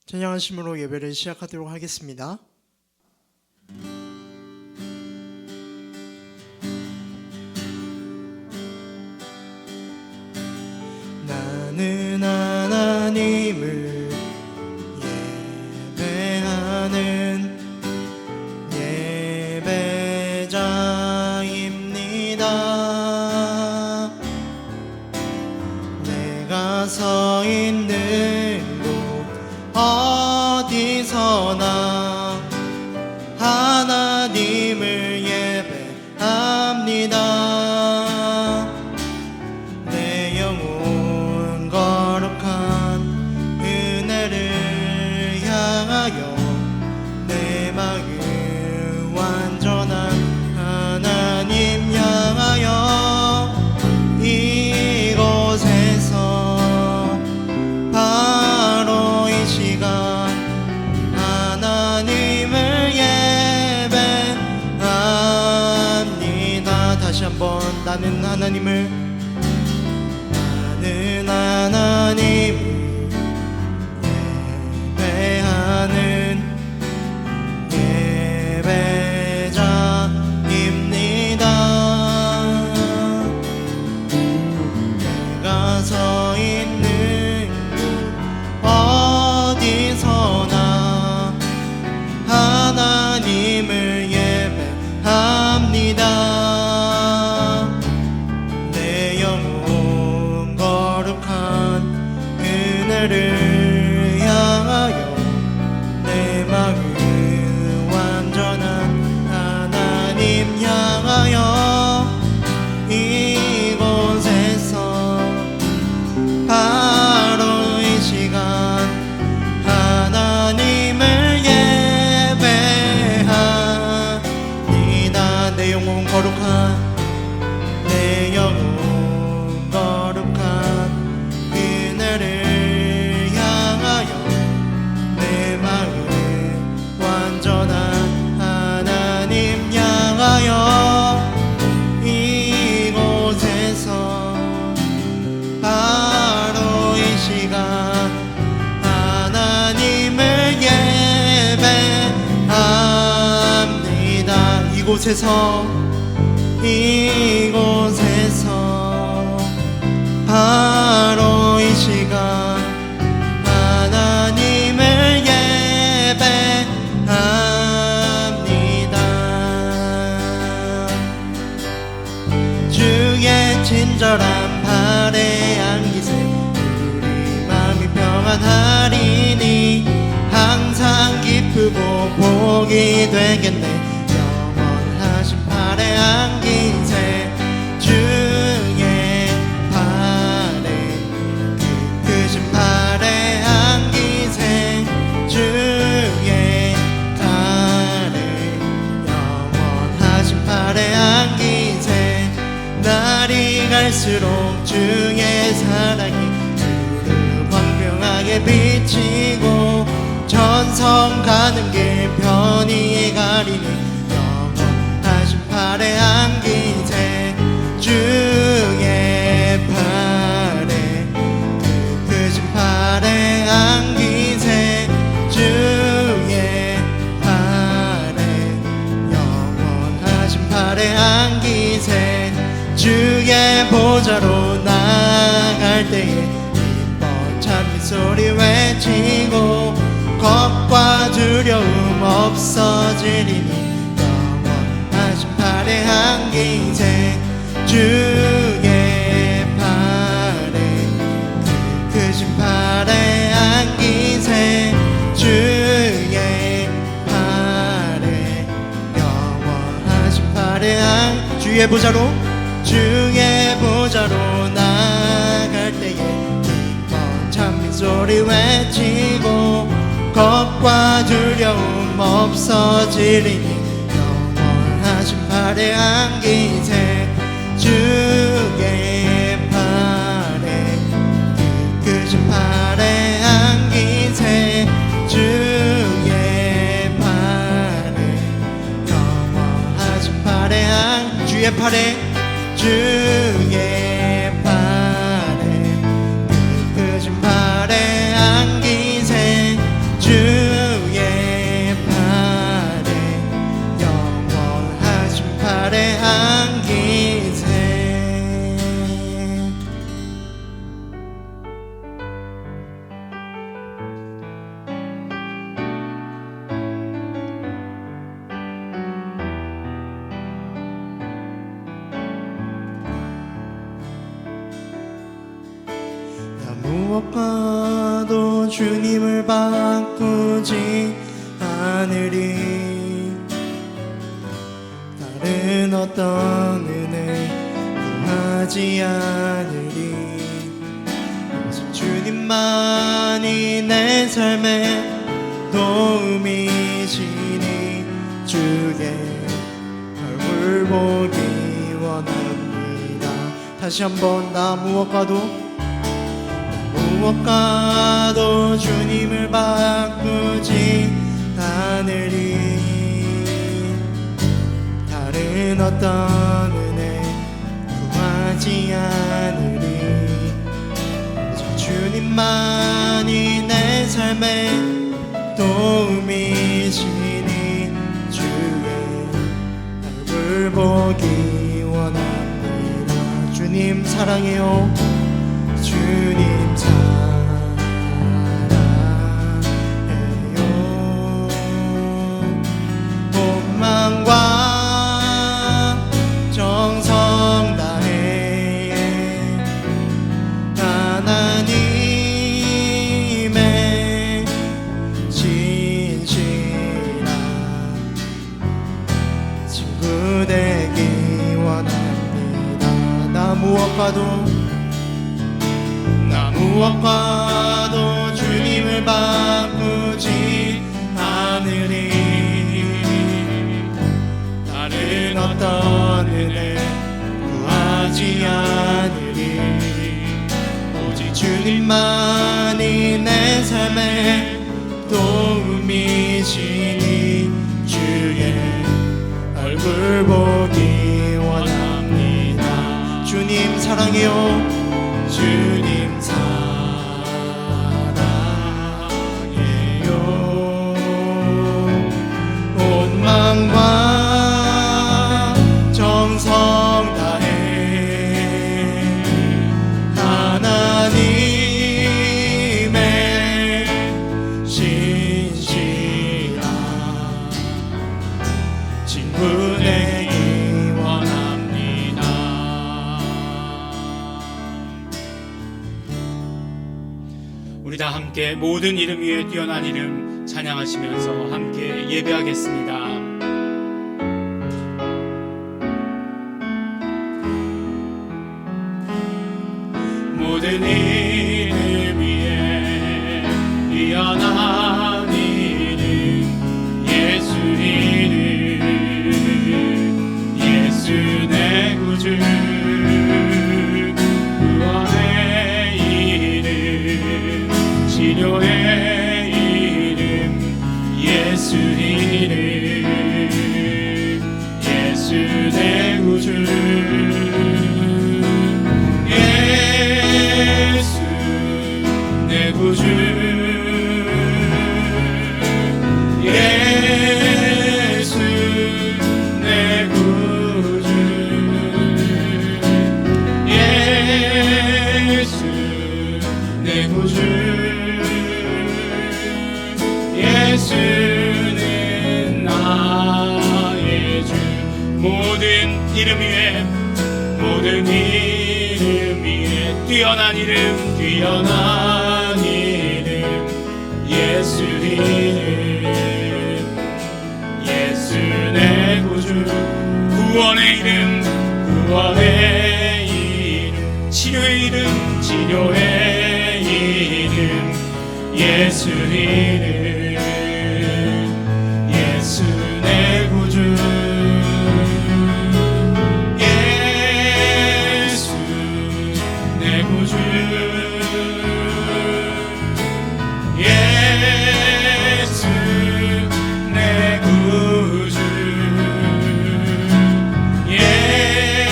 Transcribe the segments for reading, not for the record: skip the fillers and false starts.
찬양하심으로 예배를 시작하도록 하겠습니다. 나는 하나님을 예배하는 예배자입니다. 내가 서 있는 어디서나 하나님을 예배합니다. 내 영혼 거룩한 은혜를 향하여 내 마음 완전한 하나님 향하여 이곳에서 바로 이 시간 하나님을 예배합니다. 다시 한번 나는 하나님을 예배하는 예배자입니다. 내가 서 있는 곳 어디서나 하나님을 예배합니다. 내 영혼 거룩한 은혜를 향하여 내 마음 완전한 하나님 향하여 이곳에서 바로 이 시간 하나님을 예배합니다. 내 영혼 거룩한 내 영혼 거룩한 은혜를 향하여 내 마음 완전한 하나님 향하여 이곳에서 바로 이 시간 하나님을 예배합니다. 이곳에서 바로 이 시간 하나님을 예배합니다. 주의 친절한 발에 안기세 우리 마음이 평안하리니 항상 기쁘고 복이 되겠네. 영원하신 발에 안기세 주의 발에 크신 발에 안기세 주의 발에 영원하신 발에 안기세 날이 갈수록 주의 사랑이 주를 광명하게 비치고 전성 가는 길 편히 가리니 영원하신 발에 안기세 주의 발에 크신 발에 안기세 주의 발에 영원하신 발에 안기세 주의 보좌로 나아갈 때에 기뻐 찬미 소리 외치고 겁과 두려움 없어지리니 영원하신 발에 안기세 주의 발에 크신 발에 안기세 주의 발에 영원하신 발에 주의 보좌로 나아갈 때에 기뻐 찬미 소리 외치고 겁과 두려움 없어지리니 영원하신 발에 안기세 주의 발에 크신 팔에 주의 팔에 끄진 팔에 안기세 주의 팔에 영원하신 팔에 안기세 무엇과도 주님을 바꾸지 않으리 다른 어떤 은혜 구하지 않으리 오직 주님만이 내 삶의 도움이시니 주의 얼굴 보기 원합니다. 다시 한번 나 무엇과도 주님을 바꾸지 않으리 다른 어떤 은혜 구하지 않으리 오직 주님만이 내 삶의 도움이시니 주의 얼굴 보기 원합니다. 주님 사랑해요. 주님 사랑해요. 온 마음과 정성 다해 하나님의 진실한 친구 되기 원합니다. 나 무엇과도 주님을 바꾸지 않으리 다른 어떤 은혜 구하지 않으리 오직 주님만이 내 삶의 도움이시니 주의 얼굴 보기 원합니다. 주님 사랑해요. 주님 사랑해요. 온 마음과 정성 다해 하나님의 신실한 친구 되기 원합니다. 우리 다 함께 모든 이름 위에 뛰어난 이름 찬양하시면서 함께 예배하겠습니다. 모든 이름 위에 뛰어난 이름 예수 이름 예수 내 구주 구원의 이름 치료의 이름 예수 이름 예수 내 구주 예수 내 구주 예수 내 구주 예수 내 구주 예수는 나의 주 모든 이름 위에 모든 이름 위에 뛰어난 이름 뛰어난 이름 예수 이름 예수 내 구주 구원의 이름 구원의 이름 치료의 이름 치료의 이름 예수 이름 예수 내 구주 예수 내 구주 예수 내 구주 예수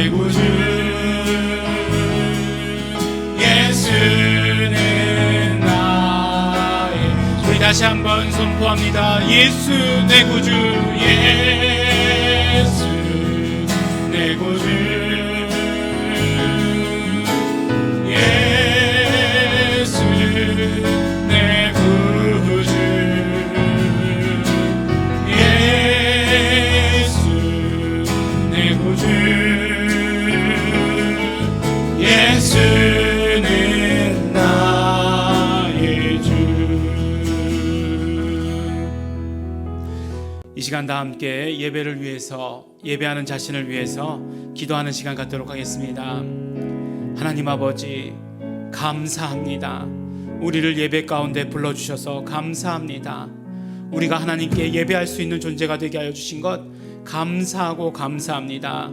내 구주 예수는 나의 우리 다시 한번 선포합니다. 예수 내 구주 예수 내 구주 예수 내 구주 예수 내 구주 예수는 나의 주. 이 시간 다 함께 예배를 위해서, 예배하는 자신을 위해서 기도하는 시간 갖도록 하겠습니다. 하나님 아버지 감사합니다. 우리를 예배 가운데 불러주셔서 감사합니다. 우리가 하나님께 예배할 수 있는 존재가 되게 하여 주신 것 감사하고 감사합니다.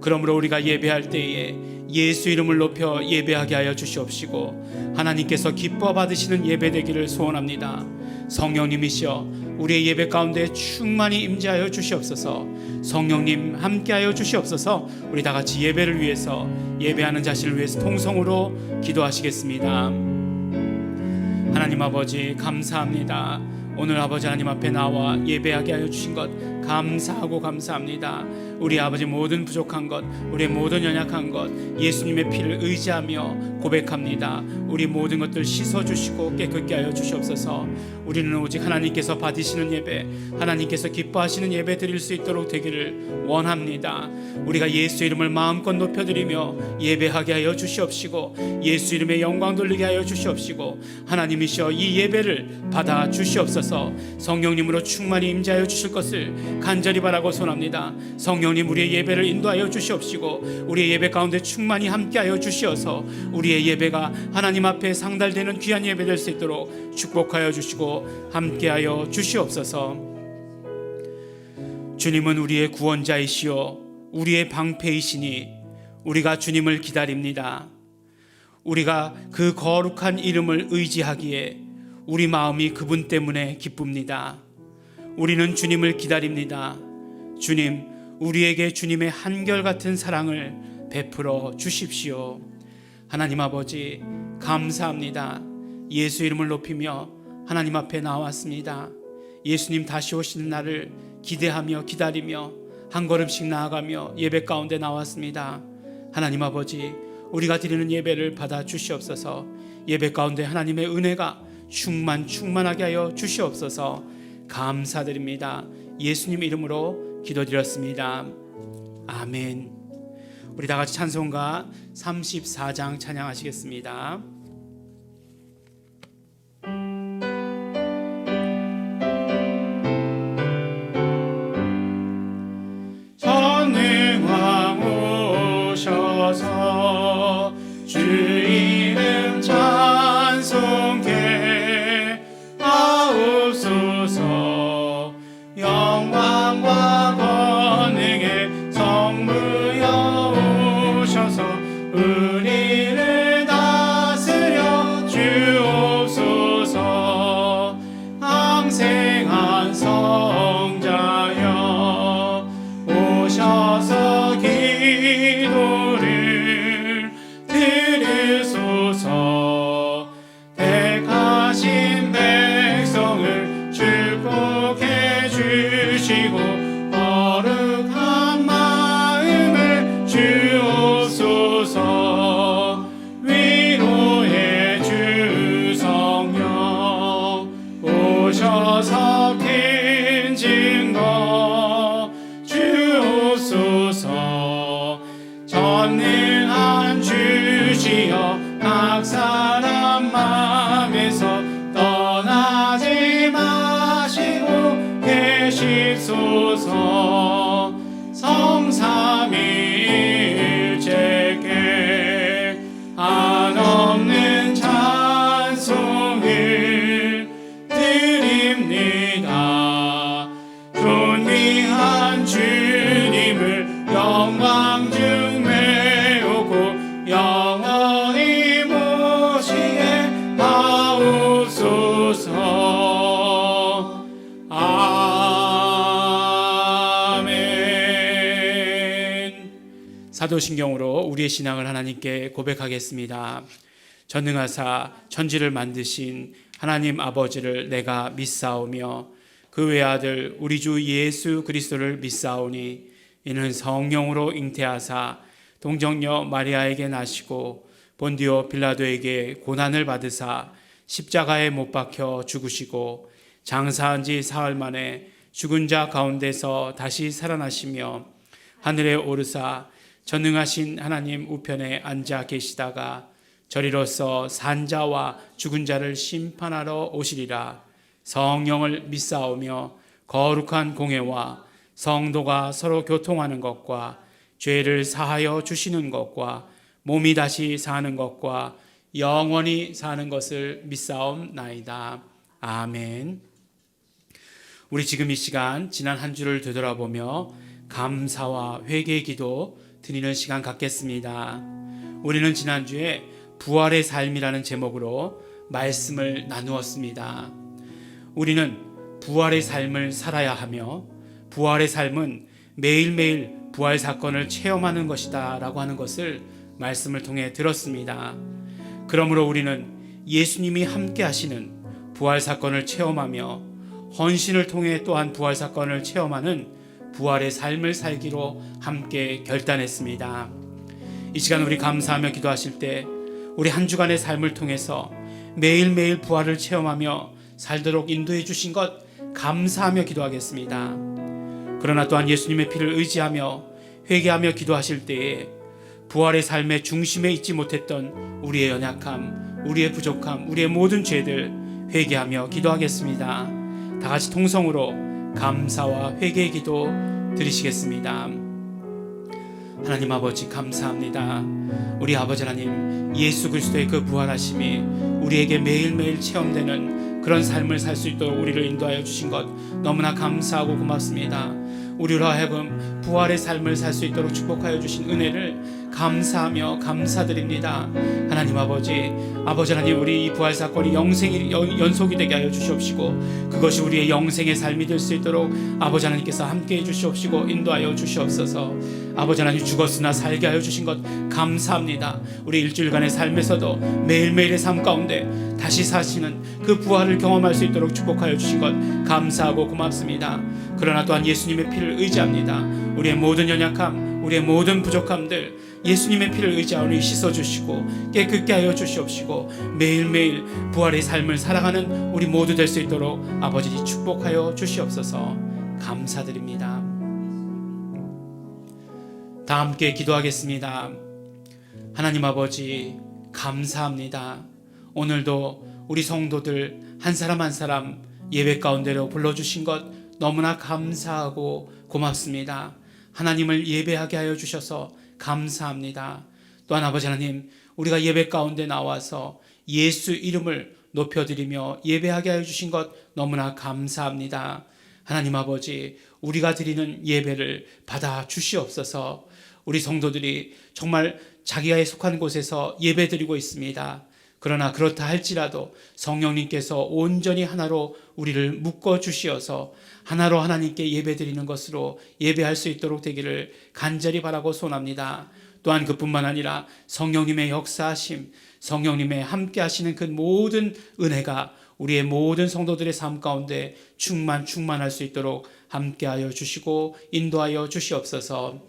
그러므로 우리가 예배할 때에 예수 이름을 높여 예배하게 하여 주시옵시고 하나님께서 기뻐 받으시는 예배 되기를 소원합니다. 성령님이시여 우리의 예배 가운데 충만히 임재하여 주시옵소서. 성령님 함께하여 주시옵소서. 우리 다 같이 예배를 위해서, 예배하는 자신을 위해서 통성으로 기도하시겠습니다. 하나님 아버지 감사합니다. 오늘 아버지 하나님 앞에 나와 예배하게 하여 주신 것 감사하고 감사합니다. 우리 아버지 모든 부족한 것, 우리의 모든 연약한 것 예수님의 피를 의지하며 고백합니다. 우리 모든 것들 씻어주시고 깨끗게 하여 주시옵소서. 우리는 오직 하나님께서 받으시는 예배, 하나님께서 기뻐하시는 예배 드릴 수 있도록 되기를 원합니다. 우리가 예수 이름을 마음껏 높여드리며 예배하게 하여 주시옵시고 예수 이름의 영광 돌리게 하여 주시옵시고 하나님이시여 이 예배를 받아 주시옵소서. 성령님으로 충만히 임재하여 주실 것을 간절히 바라고 소원합니다. 성령님 우리의 예배를 인도하여 주시옵시고 우리의 예배 가운데 충만히 함께하여 주시어서 우리의 예배가 하나님 앞에 상달되는 귀한 예배 될 수 있도록 축복하여 주시고 함께하여 주시옵소서. 주님은 우리의 구원자이시요 우리의 방패이시니 우리가 주님을 기다립니다. 우리가 그 거룩한 이름을 의지하기에 우리 마음이 그분 때문에 기쁩니다. 우리는 주님을 기다립니다. 주님, 우리에게 주님의 한결같은 사랑을 베풀어 주십시오. 하나님 아버지 감사합니다. 예수 이름을 높이며 하나님 앞에 나왔습니다. 예수님 다시 오시는 날을 기대하며 기다리며 한 걸음씩 나아가며 예배 가운데 나왔습니다. 하나님 아버지 우리가 드리는 예배를 받아 주시옵소서. 예배 가운데 하나님의 은혜가 충만하게 하여 주시옵소서. 감사드립니다. 예수님 이름으로 기도드렸습니다. 아멘. 우리 다 같이 찬송가 34장 찬양하시겠습니다. 전능왕 오셔서 주 이름 찬송케 하옵소서. 영광과 권능의 성부여 오셔서 우리를 다스려 주옵소서. 항생한 성자여 오셔서 기도를 들으소서. 택하신 백성을 축복해 주시고 거룩한 마음을 주옵소서. 위로의 주 성령 오셔서 큰 증거 주옵소서. 전능한 주시여 각 사람 마음에서 떠나지 마시고 계십소서. 성삼위일체께 한없는 찬송을 드립니다. 존귀한 주님을 영광 중 메우고 영원히 모시게 사도신경으로 우리의 신앙을 하나님께 고백하겠습니다. 전능하사 천지를 만드신 하나님 아버지를 내가 믿사오며 그 외아들 우리 주 예수 그리스도를 믿사오니 이는 성령으로 잉태하사 동정녀 마리아에게 나시고 본디오 빌라도에게 고난을 받으사 십자가에 못 박혀 죽으시고 장사한 지 사흘 만에 죽은 자 가운데서 다시 살아나시며 하늘에 오르사 전능하신 하나님 우편에 앉아 계시다가 저리로서 산 자와 죽은 자를 심판하러 오시리라. 성령을 믿사오며 거룩한 공회와 성도가 서로 교통하는 것과 죄를 사하여 주시는 것과 몸이 다시 사는 것과 영원히 사는 것을 믿사옵나이다. 아멘. 우리 지금 이 시간 지난 한 주를 되돌아보며 감사와 회개의 기도 드리는 시간 갖겠습니다. 우리는 지난주에 부활의 삶이라는 제목으로 말씀을 나누었습니다. 우리는 부활의 삶을 살아야 하며 부활의 삶은 매일매일 부활 사건을 체험하는 것이다 라고 하는 것을 말씀을 통해 들었습니다. 그러므로 우리는 예수님이 함께 하시는 부활 사건을 체험하며 헌신을 통해 또한 부활 사건을 체험하는 부활의 삶을 살기로 함께 결단했습니다. 이 시간 우리 감사하며 기도하실 때 우리 한 주간의 삶을 통해서 매일매일 부활을 체험하며 살도록 인도해 주신 것 감사하며 기도하겠습니다. 그러나 또한 예수님의 피를 의지하며 회개하며 기도하실 때에 부활의 삶의 중심에 있지 못했던 우리의 연약함, 우리의 부족함, 우리의 모든 죄들 회개하며 기도하겠습니다. 다 같이 통성으로 감사와 회개의 기도 드리시겠습니다. 하나님 아버지 감사합니다. 우리 아버지 하나님, 예수 그리스도의 그 부활하심이 우리에게 매일매일 체험되는 그런 삶을 살 수 있도록 우리를 인도하여 주신 것 너무나 감사하고 고맙습니다. 우리로 하여금 부활의 삶을 살 수 있도록 축복하여 주신 은혜를 감사하며 감사드립니다. 하나님 아버지 하나님, 우리 이 부활 사건이 영생이 연속이 되게 하여 주시옵시고 그것이 우리의 영생의 삶이 될 수 있도록 아버지 하나님께서 함께해 주시옵시고 인도하여 주시옵소서. 아버지 하나님, 죽었으나 살게 하여 주신 것 감사합니다. 우리 일주일간의 삶에서도 매일매일의 삶 가운데 다시 사시는 그 부활을 경험할 수 있도록 축복하여 주신 것 감사하고 고맙습니다. 그러나 또한 예수님의 피를 의지합니다. 우리의 모든 연약함, 우리의 모든 부족함들 예수님의 피를 의지하오니 씻어주시고 깨끗게 하여 주시옵시고 매일매일 부활의 삶을 살아가는 우리 모두 될 수 있도록 아버지 축복하여 주시옵소서. 감사드립니다. 다 함께 기도하겠습니다. 하나님 아버지 감사합니다. 오늘도 우리 성도들 한 사람 한 사람 예배 가운데로 불러주신 것 너무나 감사하고 고맙습니다. 하나님을 예배하게 하여 주셔서 감사합니다. 또한 아버지 하나님, 우리가 예배 가운데 나와서 예수 이름을 높여드리며 예배하게 하여 주신 것 너무나 감사합니다. 하나님 아버지, 우리가 드리는 예배를 받아 주시옵소서. 우리 성도들이 정말 자기가 속한 곳에서 예배 드리고 있습니다. 그러나 그렇다 할지라도 성령님께서 온전히 하나로 우리를 묶어 주시어서 하나로 하나님께 예배드리는 것으로 예배할 수 있도록 되기를 간절히 바라고 소원합니다. 또한 그뿐만 아니라 성령님의 역사하심, 성령님의 함께 하시는 그 모든 은혜가 우리의 모든 성도들의 삶 가운데 충만할 수 있도록 함께하여 주시고 인도하여 주시옵소서.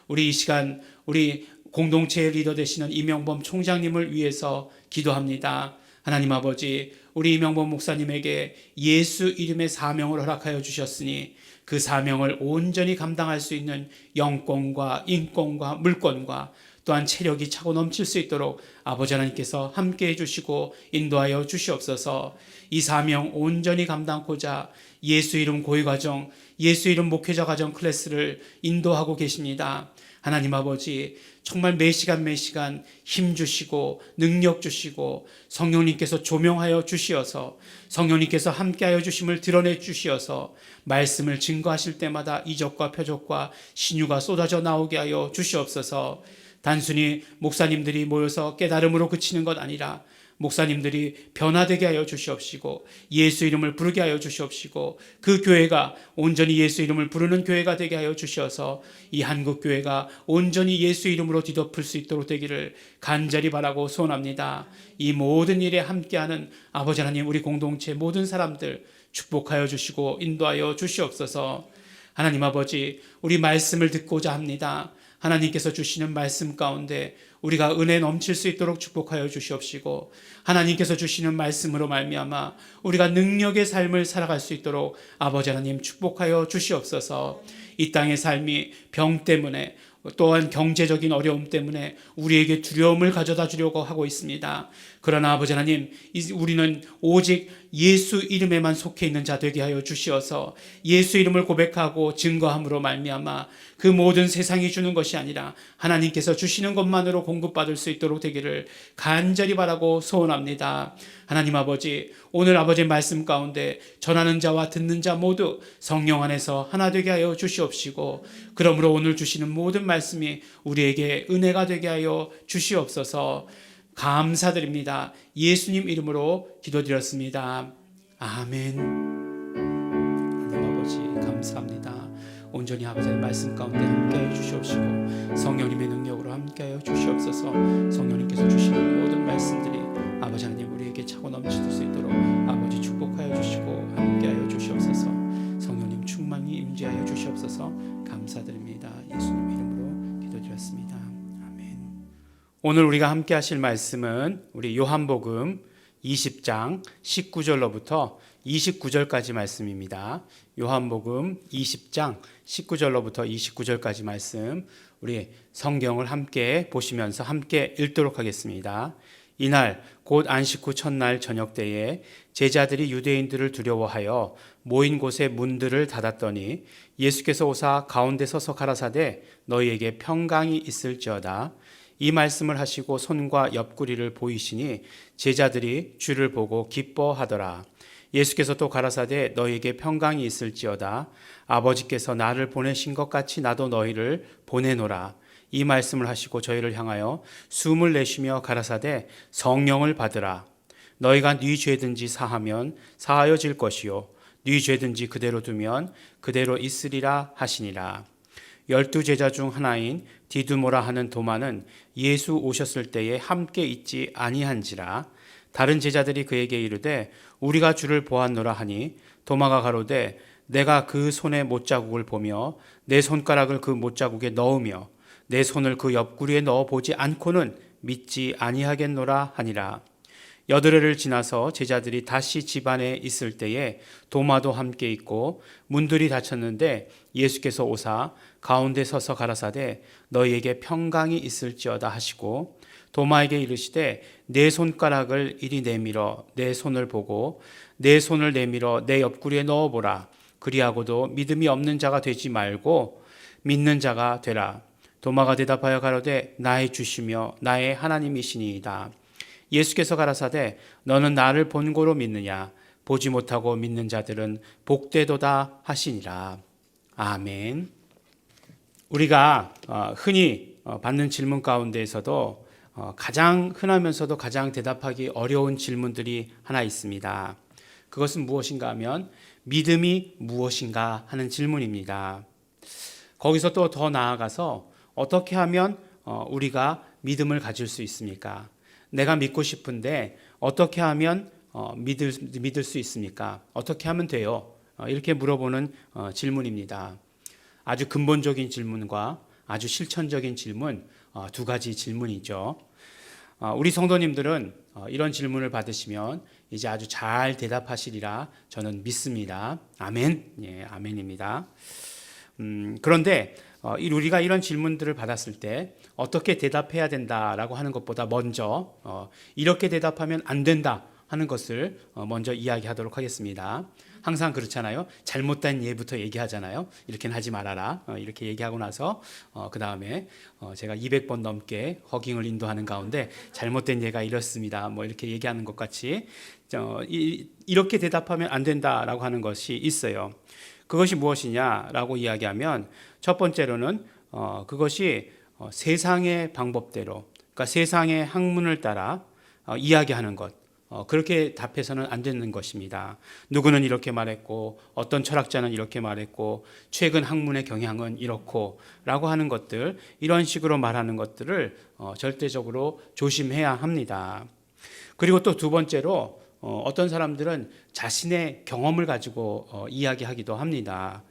우리 이 시간 우리 공동체의 리더 되시는 이명범 총장님을 위해서 기도합니다. 하나님 아버지, 우리 이명범 목사님에게 예수 이름의 사명을 허락하여 주셨으니 그 사명을 온전히 감당할 수 있는 영권과 인권과 물권과 또한 체력이 차고 넘칠 수 있도록 아버지 하나님께서 함께해 주시고 인도하여 주시옵소서. 이 사명 온전히 감당하고자 예수 이름 고위과정, 예수 이름 목회자 과정 클래스를 인도하고 계십니다. 하나님 아버지, 정말 매 시간 힘 주시고 능력 주시고 성령님께서 조명하여 주시어서 성령님께서 함께하여 주심을 드러내 주시어서 말씀을 증거하실 때마다 이적과 표적과 신유가 쏟아져 나오게 하여 주시옵소서. 단순히 목사님들이 모여서 깨달음으로 그치는 것 아니라 목사님들이 변화되게 하여 주시옵시고 예수 이름을 부르게 하여 주시옵시고 그 교회가 온전히 예수 이름을 부르는 교회가 되게 하여 주셔서 이 한국 교회가 온전히 예수 이름으로 뒤덮을 수 있도록 되기를 간절히 바라고 소원합니다. 이 모든 일에 함께하는 아버지 하나님, 우리 공동체 모든 사람들 축복하여 주시고 인도하여 주시옵소서. 하나님 아버지, 우리 말씀을 듣고자 합니다. 하나님께서 주시는 말씀 가운데 우리가 은혜 넘칠 수 있도록 축복하여 주시옵시고 하나님께서 주시는 말씀으로 말미암아 우리가 능력의 삶을 살아갈 수 있도록 아버지 하나님 축복하여 주시옵소서. 이 땅의 삶이 병 때문에 또한 경제적인 어려움 때문에 우리에게 두려움을 가져다 주려고 하고 있습니다. 그러나 아버지 하나님, 우리는 오직 예수 이름에만 속해 있는 자 되게 하여 주시어서 예수 이름을 고백하고 증거함으로 말미암아 그 모든 세상이 주는 것이 아니라 하나님께서 주시는 것만으로 공급받을 수 있도록 되기를 간절히 바라고 소원합니다. 하나님 아버지, 오늘 아버지의 말씀 가운데 전하는 자와 듣는 자 모두 성령 안에서 하나 되게 하여 주시옵시고 그러므로 오늘 주시는 모든 말씀이 우리에게 은혜가 되게 하여 주시옵소서. 감사드립니다. 예수님 이름으로 기도드렸습니다. 아멘. 하나님 아버지 감사합니다. 온전히 아버지의 말씀 가운데 함께하여 주시옵시고 성령님의 능력으로 함께하여 주시옵소서. 성령님께서 주시는 모든 말씀들이 아버지 하나님 우리에게 차고 넘칠 수 있도록 아버지 축복하여 주시고 함께하여 주시옵소서. 성령님 충만히 임재하여 주시옵소서. 감사드립니다. 예수님 이름으로 기도드렸습니다. 아멘. 오늘 우리가 함께 하실 말씀은 우리 요한복음 20장 19절로부터 29절까지 말씀입니다. 요한복음 20장 19절로부터 29절까지 말씀, 우리 성경을 함께 보시면서 함께 읽도록 하겠습니다. 이날 곧 안식 후 첫날 저녁 때에 제자들이 유대인들을 두려워하여 모인 곳에 문들을 닫았더니 예수께서 오사 가운데 서서 가라사대 너희에게 평강이 있을지어다. 이 말씀을 하시고 손과 옆구리를 보이시니 제자들이 주를 보고 기뻐하더라. 예수께서 또 가라사대 너희에게 평강이 있을지어다. 아버지께서 나를 보내신 것 같이 나도 너희를 보내노라. 이 말씀을 하시고 저희를 향하여 숨을 내쉬며 가라사대 성령을 받으라. 너희가 네 죄든지 사하면 사하여질 것이요 네 죄든지 그대로 두면 그대로 있으리라 하시니라. 12 제자 중 하나인 디두모라 하는 도마는 예수 오셨을 때에 함께 있지 아니한지라. 다른 제자들이 그에게 이르되 우리가 주를 보았노라 하니 도마가 가로되 내가 그 손의 못자국을 보며 내 손가락을 그 못자국에 넣으며 내 손을 그 옆구리에 넣어 보지 않고는 믿지 아니하겠노라 하니라. 여드레를 지나서 제자들이 다시 집 안에 있을 때에 도마도 함께 있고 문들이 닫혔는데 예수께서 오사 가운데 서서 가라사대 너희에게 평강이 있을지어다 하시고 도마에게 이르시되 내 손가락을 이리 내밀어 내 손을 보고 내 손을 내밀어 내 옆구리에 넣어보라. 그리하고도 믿음이 없는 자가 되지 말고 믿는 자가 되라. 도마가 대답하여 가로되 나의 주시며 나의 하나님이시니이다. 예수께서 가라사대 너는 나를 본고로 믿느냐? 보지 못하고 믿는 자들은 복되도다 하시니라. 아멘. 우리가 흔히 받는 질문 가운데에서도 가장 흔하면서도 가장 대답하기 어려운 질문들이 하나 있습니다. 그것은 무엇인가 하면 믿음이 무엇인가 하는 질문입니다. 거기서 또 더 나아가서 어떻게 하면 우리가 믿음을 가질 수 있습니까? 내가 믿고 싶은데 어떻게 하면 믿을 수 있습니까? 어떻게 하면 돼요? 이렇게 물어보는 질문입니다. 아주 근본적인 질문과 아주 실천적인 질문, 두 가지 질문이죠. 우리 성도님들은 이런 질문을 받으시면 이제 아주 잘 대답하시리라 저는 믿습니다. 아멘. 예, 아멘입니다. 그런데 우리가 이런 질문들을 받았을 때 어떻게 대답해야 된다라고 하는 것보다 먼저 이렇게 대답하면 안 된다 하는 것을 먼저 이야기하도록 하겠습니다. 항상 그렇잖아요. 잘못된 예부터 얘기하잖아요. 이렇게는 하지 말아라. 이렇게 얘기하고 나서 그 다음에 제가 200번 넘게 허깅을 인도하는 가운데 잘못된 예가 이렇습니다. 뭐 이렇게 얘기하는 것 같이 이렇게 대답하면 안 된다라고 하는 것이 있어요. 그것이 무엇이냐라고 이야기하면 첫 번째로는 그것이 세상의 방법대로, 그러니까 세상의 학문을 따라 이야기하는 것. 그렇게 답해서는 안 되는 것입니다. 누구는 이렇게 말했고 어떤 철학자는 이렇게 말했고 최근 학문의 경향은 이렇고 라고 하는 것들, 이런 식으로 말하는 것들을 절대적으로 조심해야 합니다. 그리고 또 두 번째로 어떤 사람들은 자신의 경험을 가지고 이야기하기도 합니다.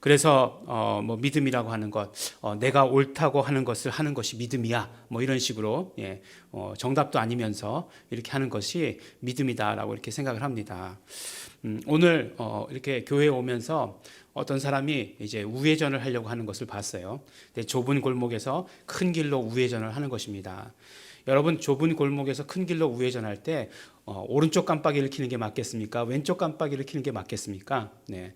그래서 뭐 믿음이라고 하는 것, 내가 옳다고 하는 것을 하는 것이 믿음이야, 뭐 이런 식으로 정답도 아니면서 이렇게 하는 것이 믿음이다라고 이렇게 생각을 합니다. 오늘 이렇게 교회에 오면서 어떤 사람이 이제 우회전을 하려고 하는 것을 봤어요. 좁은 골목에서 큰 길로 우회전을 하는 것입니다. 여러분, 좁은 골목에서 큰 길로 우회전할 때 오른쪽 깜빡이를 켜는 게 맞겠습니까? 왼쪽 깜빡이를 켜는 게 맞겠습니까? 네.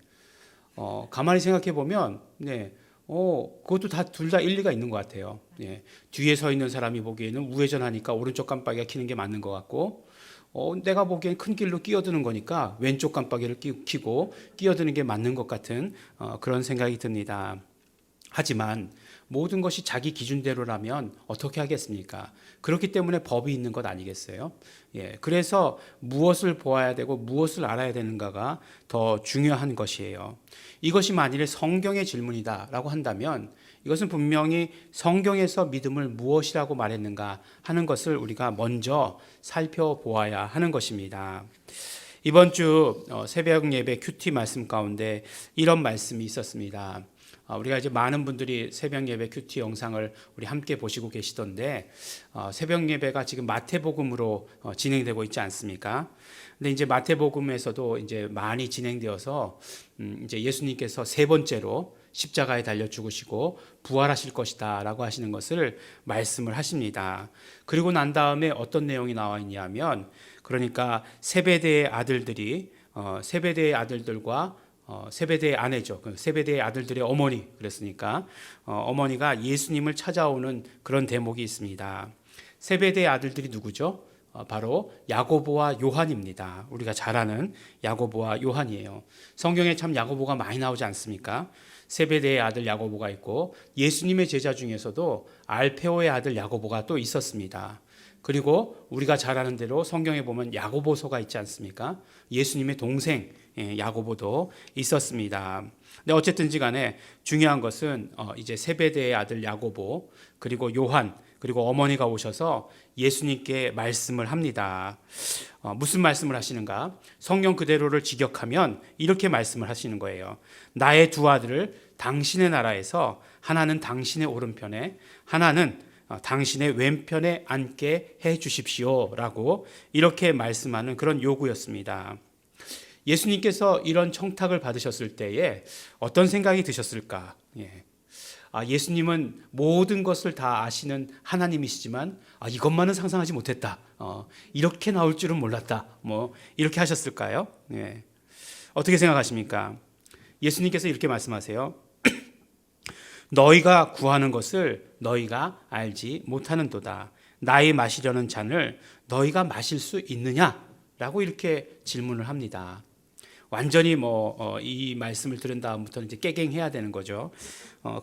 가만히 생각해 보면, 네, 그것도 둘 다 일리가 있는 것 같아요. 네. 뒤에 서 있는 사람이 보기에는 우회전하니까 오른쪽 깜빡이가 켜는 게 맞는 것 같고, 내가 보기엔 큰 길로 끼어드는 거니까 왼쪽 깜빡이를 켜고 끼어드는 게 맞는 것 같은 그런 생각이 듭니다. 하지만 모든 것이 자기 기준대로라면 어떻게 하겠습니까? 그렇기 때문에 법이 있는 것 아니겠어요? 그래서 무엇을 보아야 되고 무엇을 알아야 되는가가 더 중요한 것이에요. 이것이 만일에 성경의 질문이다라고 한다면 이것은 분명히 성경에서 믿음을 무엇이라고 말했는가 하는 것을 우리가 먼저 살펴보아야 하는 것입니다. 이번 주 새벽 예배 큐티 말씀 가운데 이런 말씀이 있었습니다. 우리가 이제 많은 분들이 새벽 예배 큐티 영상을 우리 함께 보시고 계시던데, 새벽 예배가 지금 마태복음으로 진행되고 있지 않습니까? 근데 이제 마태복음에서도 이제 많이 진행되어서 이제 예수님께서 세 번째로 십자가에 달려 죽으시고 부활하실 것이다라고 하시는 것을 말씀을 하십니다. 그리고 난 다음에 어떤 내용이 나와 있냐면, 그러니까 세베대의 아들들이 세베대의 아들들과 세베대의 아내죠. 세베대의 아들들의 어머니, 그랬으니까 어머니가 예수님을 찾아오는 그런 대목이 있습니다. 세베대의 아들들이 누구죠? 바로 야고보와 요한입니다. 우리가 잘 아는 야고보와 요한이에요. 성경에 참 야고보가 많이 나오지 않습니까? 세베대의 아들 야고보가 있고 예수님의 제자 중에서도 알페오의 아들 야고보가 또 있었습니다. 그리고 우리가 잘 아는 대로 성경에 보면 야고보서가 있지 않습니까? 예수님의 동생 야고보도 있었습니다. 근데 어쨌든지 간에 중요한 것은 이제 세베대의 아들 야고보, 그리고 요한, 그리고 어머니가 오셔서 예수님께 말씀을 합니다. 무슨 말씀을 하시는가? 성경 그대로를 직역하면 이렇게 말씀을 하시는 거예요. 나의 두 아들을 당신의 나라에서 하나는 당신의 오른편에, 하나는 당신의 왼편에 앉게 해 주십시오라고 이렇게 말씀하는 그런 요구였습니다. 예수님께서 이런 청탁을 받으셨을 때에 어떤 생각이 드셨을까? 예수님은 모든 것을 다 아시는 하나님이시지만 이것만은 상상하지 못했다. 이렇게 나올 줄은 몰랐다. 뭐 이렇게 하셨을까요? 어떻게 생각하십니까? 예수님께서 이렇게 말씀하세요. 너희가 구하는 것을 너희가 알지 못하는도다. 나의 마시려는 잔을 너희가 마실 수 있느냐라고 이렇게 질문을 합니다. 완전히 이 말씀을 들은 다음부터는 이제 깨갱해야 되는 거죠.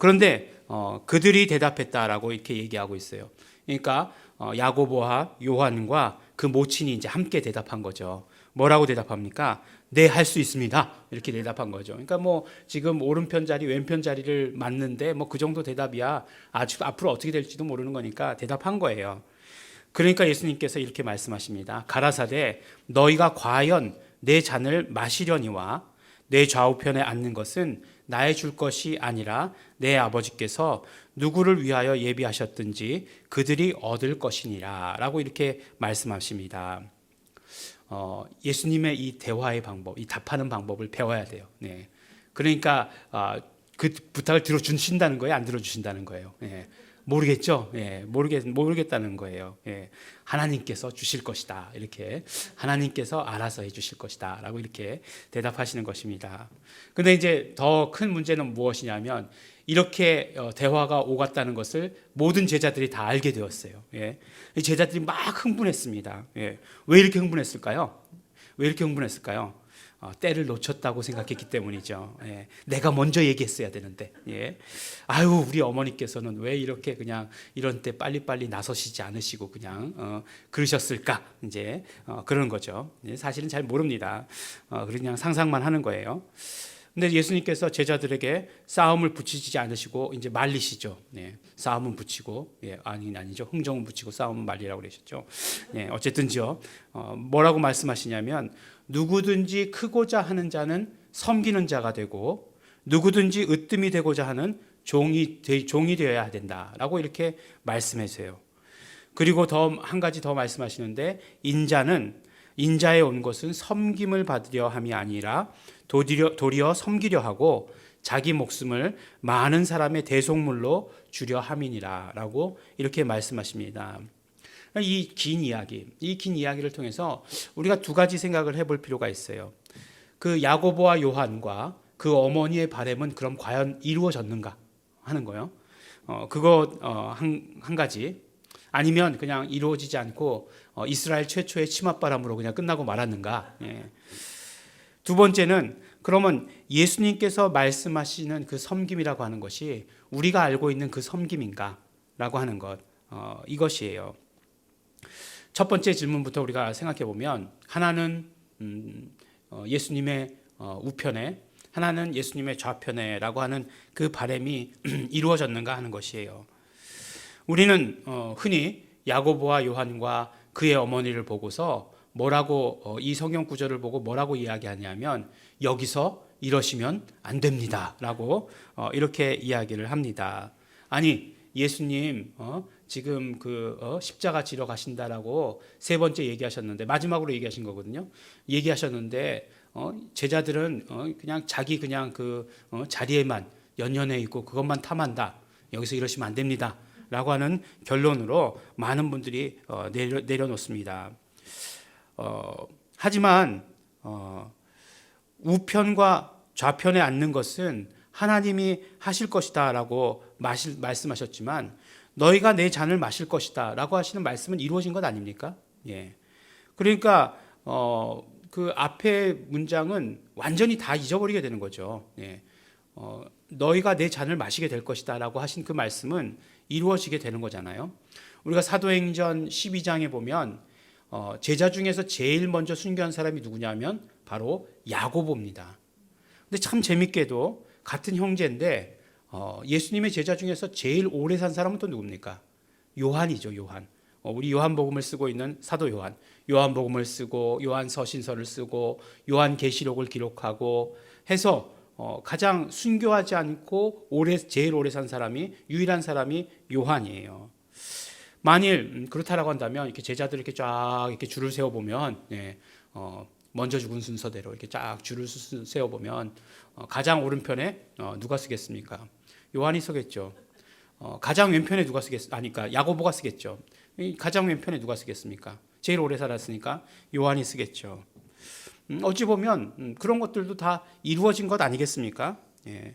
그런데 그들이 대답했다라고 이렇게 얘기하고 있어요. 그러니까 야고보와 요한과 그 모친이 이제 함께 대답한 거죠. 뭐라고 대답합니까? 네, 할 수 있습니다. 이렇게 대답한 거죠. 그러니까 지금 오른편 자리, 왼편 자리를 맞는데 그 정도 대답이야. 아주 앞으로 어떻게 될지도 모르는 거니까 대답한 거예요. 그러니까 예수님께서 이렇게 말씀하십니다. 가라사대 너희가 과연 내 잔을 마시려니와 내 좌우편에 앉는 것은 나의 줄 것이 아니라 내 아버지께서 누구를 위하여 예비하셨든지 그들이 얻을 것이니라 라고 이렇게 말씀하십니다. 예수님의 이 대화의 방법, 이 답하는 방법을 배워야 돼요. 그러니까 그 부탁을 들어주신다는 거예요? 안 들어주신다는 거예요? 모르겠죠? 모르겠다는 거예요. 하나님께서 주실 것이다. 이렇게 하나님께서 알아서 해주실 것이다. 라고 이렇게 대답하시는 것입니다. 근데 이제 더 큰 문제는 무엇이냐면 이렇게 대화가 오갔다는 것을 모든 제자들이 다 알게 되었어요. 제자들이 막 흥분했습니다. 왜 이렇게 흥분했을까요? 왜 이렇게 흥분했을까요? 때를 놓쳤다고 생각했기 때문이죠. 예. 내가 먼저 얘기했어야 되는데. 예. 아유, 우리 어머니께서는 왜 이렇게 그냥 이런 때 빨리빨리 나서시지 않으시고 그냥 그러셨을까? 이제 그런 거죠. 예. 사실은 잘 모릅니다. 그냥 상상만 하는 거예요. 근데 예수님께서 제자들에게 싸움을 붙이지 않으시고 이제 말리시죠. 네, 싸움은 붙이고, 아니죠. 흥정은 붙이고 싸움은 말리라고 그러셨죠. 네, 어쨌든지요. 뭐라고 말씀하시냐면 누구든지 크고자 하는 자는 섬기는 자가 되고 누구든지 으뜸이 되고자 하는 종이 되어야 된다라고 이렇게 말씀하세요. 그리고 한 가지 더 말씀하시는데 인자에 온 것은 섬김을 받으려 함이 아니라 도리어 섬기려 하고 자기 목숨을 많은 사람의 대속물로 주려 함이니라라고 이렇게 말씀하십니다. 이 긴 이야기를 통해서 우리가 두 가지 생각을 해볼 필요가 있어요. 그 야고보와 요한과 그 어머니의 바람은 그럼 과연 이루어졌는가 하는 거예요. 한 가지. 아니면 그냥 이루어지지 않고 이스라엘 최초의 치맛바람으로 그냥 끝나고 말았는가. 예. 두 번째는 그러면 예수님께서 말씀하시는 그 섬김이라고 하는 것이 우리가 알고 있는 그 섬김인가라고 하는 것, 이것이에요. 첫 번째 질문부터 우리가 생각해 보면 하나는 예수님의 우편에, 하나는 예수님의 좌편에라고 하는 그 바람이 이루어졌는가 하는 것이에요. 우리는 흔히 야고보와 요한과 그의 어머니를 보고서 뭐라고 이 성경 구절을 보고 뭐라고 이야기하냐면 여기서 이러시면 안 됩니다라고 이렇게 이야기를 합니다. 아니 예수님 지금 십자가 지러 가신다라고 세 번째 얘기하셨는데 마지막으로 얘기하신 거거든요. 얘기하셨는데 제자들은 그냥 자기 자리에만 연연해 있고 그것만 탐한다. 여기서 이러시면 안 됩니다. 라고 하는 결론으로 많은 분들이 내려놓습니다. 하지만 우편과 좌편에 앉는 것은 하나님이 하실 것이다 라고 말씀하셨지만 너희가 내 잔을 마실 것이다 라고 하시는 말씀은 이루어진 것 아닙니까? 예. 그러니까 그 앞에 문장은 완전히 다 잊어버리게 되는 거죠. 예. 너희가 내 잔을 마시게 될 것이다 라고 하신 그 말씀은 이루어지게 되는 거잖아요. 우리가 사도행전 12장에 보면 제자 중에서 제일 먼저 순교한 사람이 누구냐면 바로 야고보입니다. 근데 참 재밌게도 같은 형제인데 예수님의 제자 중에서 제일 오래 산 사람은 또 누굽니까? 요한이죠. 요한. 우리 요한복음을 쓰고 있는 사도 요한. 요한복음을 쓰고 요한서신서를 쓰고 요한계시록을 기록하고 해서 가장 순교하지 않고 제일 오래 산 사람이 유일한 사람이 요한이에요. 만일 그렇다라고 한다면 이렇게 제자들 이렇게 쫙 이렇게 줄을 세워 보면 먼저 죽은 순서대로 이렇게 쫙 줄을 세워 보면 가장 오른편에 누가 쓰겠습니까? 요한이 쓰겠죠. 가장 왼편에 누가 그러니까 야고보가 쓰겠죠. 가장 왼편에 누가 쓰겠습니까? 제일 오래 살았으니까 요한이 쓰겠죠. 어찌 보면 그런 것들도 다 이루어진 것 아니겠습니까? 예.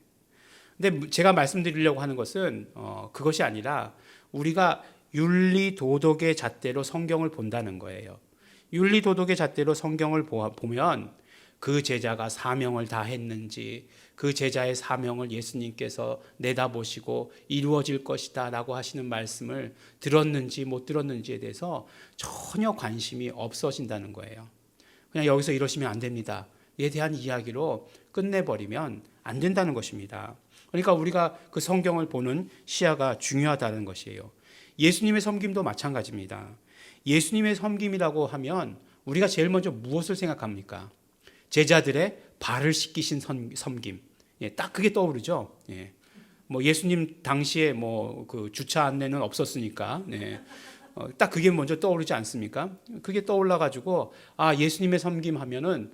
근데 제가 말씀드리려고 하는 것은 그것이 아니라 우리가 윤리 도덕의 잣대로 성경을 본다는 거예요. 윤리 도덕의 잣대로 성경을 보면 그 제자가 사명을 다 했는지 그 제자의 사명을 예수님께서 내다보시고 이루어질 것이다 라고 하시는 말씀을 들었는지 못 들었는지에 대해서 전혀 관심이 없어진다는 거예요. 그냥 여기서 이러시면 안 됩니다. 에 대한 이야기로 끝내버리면 안 된다는 것입니다. 그러니까 우리가 그 성경을 보는 시야가 중요하다는 것이에요. 예수님의 섬김도 마찬가지입니다. 예수님의 섬김이라고 하면 우리가 제일 먼저 무엇을 생각합니까? 제자들의 발을 씻기신 섬김. 딱 그게 떠오르죠. 예수님 당시에 그 주차 안내는 없었으니까. 딱 그게 먼저 떠오르지 않습니까? 그게 떠올라 가지고 예수님의 섬김 하면은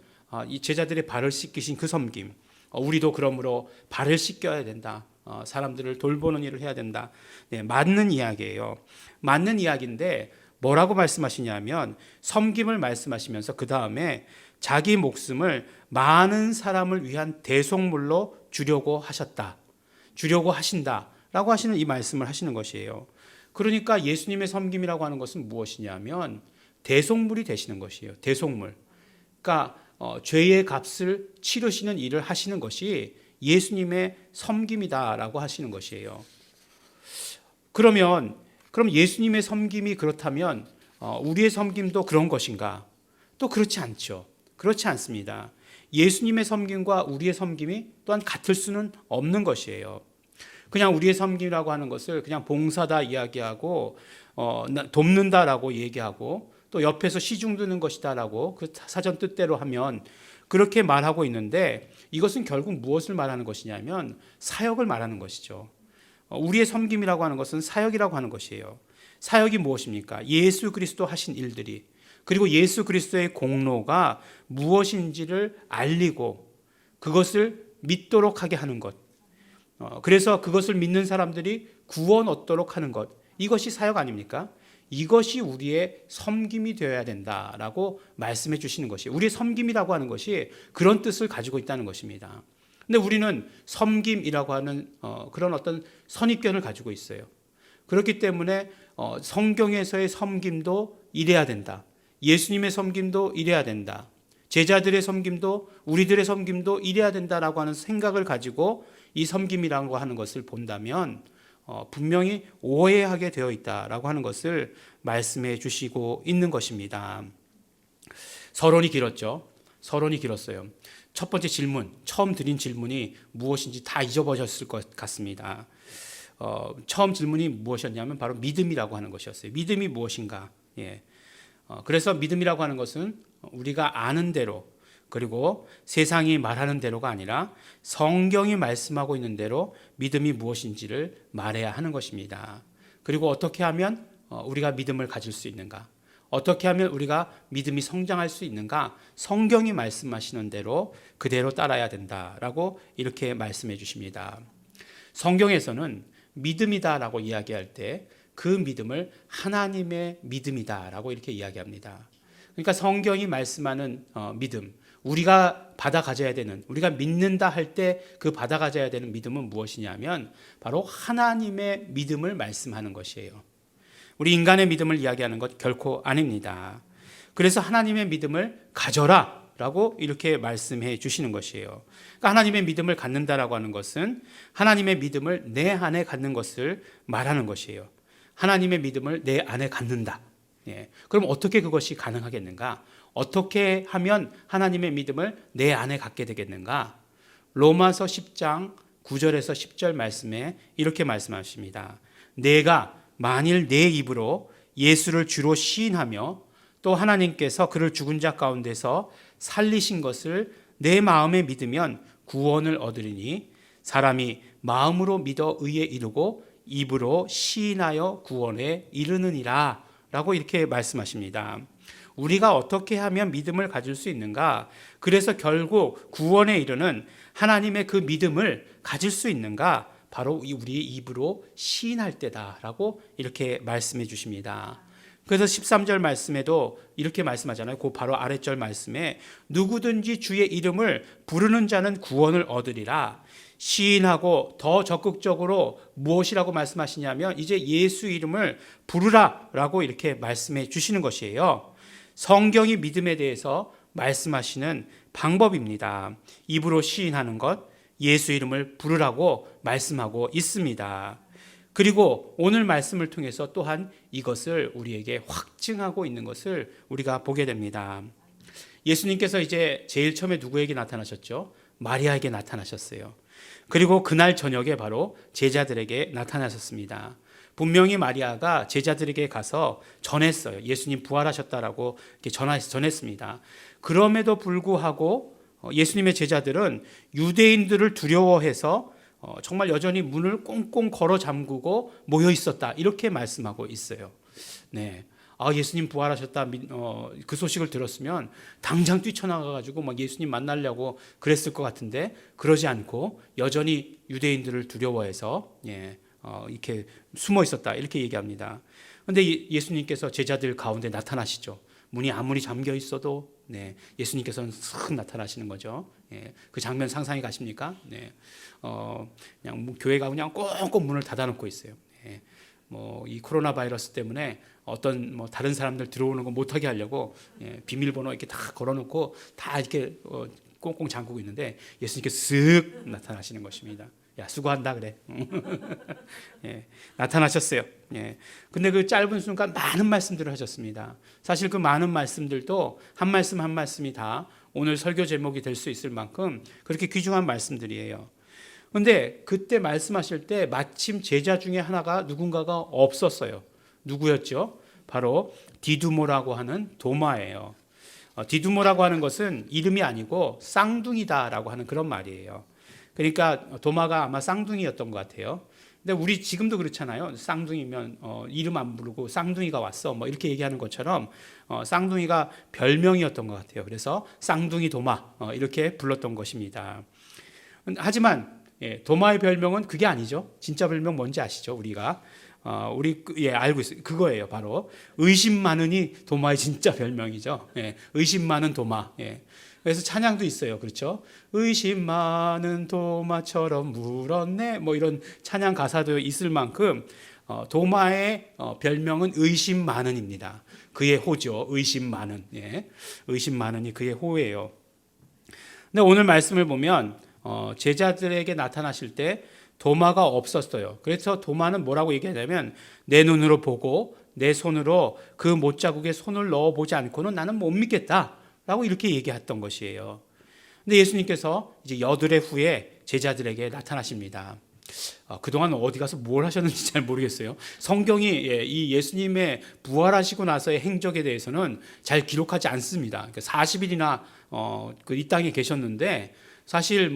이 제자들의 발을 씻기신 그 섬김. 우리도 그러므로 발을 씻겨야 된다. 사람들을 돌보는 일을 해야 된다. 맞는 이야기예요. 맞는 이야기인데 뭐라고 말씀하시냐면 섬김을 말씀하시면서 그 다음에 자기 목숨을 많은 사람을 위한 대속물로 주려고 하셨다. 주려고 하신다라고 하시는 이 말씀을 하시는 것이에요. 그러니까 예수님의 섬김이라고 하는 것은 무엇이냐면 대속물이 되시는 것이에요. 대속물. 그러니까 죄의 값을 치르시는 일을 하시는 것이 예수님의 섬김이다라고 하시는 것이에요. 그럼 예수님의 섬김이 그렇다면 우리의 섬김도 그런 것인가? 또 그렇지 않죠. 그렇지 않습니다. 예수님의 섬김과 우리의 섬김이 또한 같을 수는 없는 것이에요. 그냥 우리의 섬김이라고 하는 것을 그냥 봉사다 이야기하고 돕는다라고 얘기하고 또 옆에서 시중 드는 것이다라고 그 사전 뜻대로 하면 그렇게 말하고 있는데 이것은 결국 무엇을 말하는 것이냐면 사역을 말하는 것이죠. 우리의 섬김이라고 하는 것은 사역이라고 하는 것이에요. 사역이 무엇입니까? 예수 그리스도 하신 일들이 그리고 예수 그리스도의 공로가 무엇인지를 알리고 그것을 믿도록 하게 하는 것. 그래서 그것을 믿는 사람들이 구원 얻도록 하는 것. 이것이 사역 아닙니까? 이것이 우리의 섬김이 되어야 된다라고 말씀해 주시는 것이에요. 우리의 섬김이라고 하는 것이 그런 뜻을 가지고 있다는 것입니다. 근데 우리는 섬김이라고 하는 그런 어떤 선입견을 가지고 있어요. 그렇기 때문에 성경에서의 섬김도 이래야 된다. 예수님의 섬김도 이래야 된다. 제자들의 섬김도 우리들의 섬김도 이래야 된다라고 하는 생각을 가지고 이 섬김이라고 하는 것을 본다면 분명히 오해하게 되어 있다라고 하는 것을 말씀해 주시고 있는 것입니다. 서론이 길었죠. 서론이 길었어요. 첫 번째 질문, 처음 드린 질문이 무엇인지 다 잊어버렸을 것 같습니다. 처음 질문이 무엇이었냐면 바로 믿음이라고 하는 것이었어요. 믿음이 무엇인가? 예. 그래서 믿음이라고 하는 것은 우리가 아는 대로 그리고 세상이 말하는 대로가 아니라 성경이 말씀하고 있는 대로 믿음이 무엇인지를 말해야 하는 것입니다. 그리고 어떻게 하면 우리가 믿음을 가질 수 있는가? 어떻게 하면 우리가 믿음이 성장할 수 있는가? 성경이 말씀하시는 대로 그대로 따라야 된다라고 이렇게 말씀해 주십니다. 성경에서는 믿음이다라고 이야기할 때 그 믿음을 하나님의 믿음이다라고 이렇게 이야기합니다. 그러니까 성경이 말씀하는 믿음, 우리가 받아 가져야 되는, 우리가 믿는다 할 때 그 받아 가져야 되는 믿음은 무엇이냐면 바로 하나님의 믿음을 말씀하는 것이에요. 우리 인간의 믿음을 이야기하는 것 결코 아닙니다. 그래서 하나님의 믿음을 가져라 라고 이렇게 말씀해 주시는 것이에요. 그러니까 하나님의 믿음을 갖는다라고 하는 것은 하나님의 믿음을 내 안에 갖는 것을 말하는 것이에요. 하나님의 믿음을 내 안에 갖는다. 예. 그럼 어떻게 그것이 가능하겠는가? 어떻게 하면 하나님의 믿음을 내 안에 갖게 되겠는가? 로마서 10장 9절에서 10절 말씀에 이렇게 말씀하십니다. 내가 만일 내 입으로 예수를 주로 시인하며 또 하나님께서 그를 죽은 자 가운데서 살리신 것을 내 마음에 믿으면 구원을 얻으리니 사람이 마음으로 믿어 의에 이르고 입으로 시인하여 구원에 이르느니라 라고 이렇게 말씀하십니다. 우리가 어떻게 하면 믿음을 가질 수 있는가? 그래서 결국 구원에 이르는 하나님의 그 믿음을 가질 수 있는가? 바로 우리의 입으로 시인할 때다라고 이렇게 말씀해 주십니다. 그래서 13절 말씀에도 이렇게 말씀하잖아요. 그 바로 아랫절 말씀에 누구든지 주의 이름을 부르는 자는 구원을 얻으리라. 시인하고 더 적극적으로 무엇이라고 말씀하시냐면 이제 예수 이름을 부르라라고 이렇게 말씀해 주시는 것이에요. 성경이 믿음에 대해서 말씀하시는 방법입니다. 입으로 시인하는 것, 예수 이름을 부르라고 말씀하고 있습니다. 그리고 오늘 말씀을 통해서 또한 이것을 우리에게 확증하고 있는 것을 우리가 보게 됩니다. 예수님께서 이제 제일 처음에 누구에게 나타나셨죠? 마리아에게 나타나셨어요. 그리고 그날 저녁에 바로 제자들에게 나타나셨습니다. 분명히 마리아가 제자들에게 가서 전했어요. 예수님 부활하셨다라고 이렇게 전했습니다. 그럼에도 불구하고 예수님의 제자들은 유대인들을 두려워해서 정말 여전히 문을 꽁꽁 걸어 잠그고 모여 있었다. 이렇게 말씀하고 있어요. 네. 예수님 부활하셨다. 그 소식을 들었으면 당장 뛰쳐나가가지고 막 예수님 만나려고 그랬을 것 같은데 그러지 않고 여전히 유대인들을 두려워해서 이렇게 숨어 있었다. 이렇게 얘기합니다. 그런데 예수님께서 제자들 가운데 나타나시죠. 문이 아무리 잠겨 있어도 예수님께서는 쓱 나타나시는 거죠. 그 장면 상상이 가십니까? 그냥 교회가 그냥 꽁꽁 문을 닫아놓고 있어요. 뭐 이 코로나 바이러스 때문에 어떤 뭐 다른 사람들 들어오는 거 못하게 하려고 비밀번호 이렇게 다 걸어놓고 다 이렇게 꽁꽁 잠그고 있는데 예수님께서 쓱 나타나시는 것입니다. 야, 수고한다 그래. 나타나셨어요. 근데 그 짧은 순간 많은 말씀들을 하셨습니다. 사실 그 많은 말씀들도 한 말씀 한 말씀이 다 오늘 설교 제목이 될 수 있을 만큼 그렇게 귀중한 말씀들이에요. 근데 그때 말씀하실 때 마침 제자 중에 하나가 누군가가 없었어요. 누구였죠? 바로 디두모라고 하는 도마예요. 디두모라고 하는 것은 이름이 아니고 쌍둥이다라고 하는 그런 말이에요. 그러니까 도마가 아마 쌍둥이였던 것 같아요. 근데 우리 지금도 그렇잖아요. 쌍둥이면 이름 안 부르고 쌍둥이가 왔어 뭐 이렇게 얘기하는 것처럼 쌍둥이가 별명이었던 것 같아요. 그래서 쌍둥이 도마 이렇게 불렀던 것입니다. 하지만 도마의 별명은 그게 아니죠. 진짜 별명 뭔지 아시죠? 우리가 알고 있어요. 그거예요. 바로 의심 많으니 도마의 진짜 별명이죠. 의심 많은 도마. 그래서 찬양도 있어요. 그렇죠? 의심 많은 도마처럼 물었네. 뭐 이런 찬양 가사도 있을 만큼 도마의 별명은 의심 많은입니다. 그의 호죠. 의심 많은. 의심 많으니 그의 호예요. 근데 오늘 말씀을 보면 제자들에게 나타나실 때 도마가 없었어요. 그래서 도마는 뭐라고 얘기하냐면 내 눈으로 보고 내 손으로 그 못자국에 손을 넣어보지 않고는 나는 못 믿겠다라고 이렇게 얘기했던 것이에요. 근데 예수님께서 이제 여드레 후에 제자들에게 나타나십니다. 그동안 어디 가서 뭘 하셨는지 잘 모르겠어요. 성경이 이 예수님의 부활하시고 나서의 행적에 대해서는 잘 기록하지 않습니다. 40일이나 이 땅에 계셨는데 사실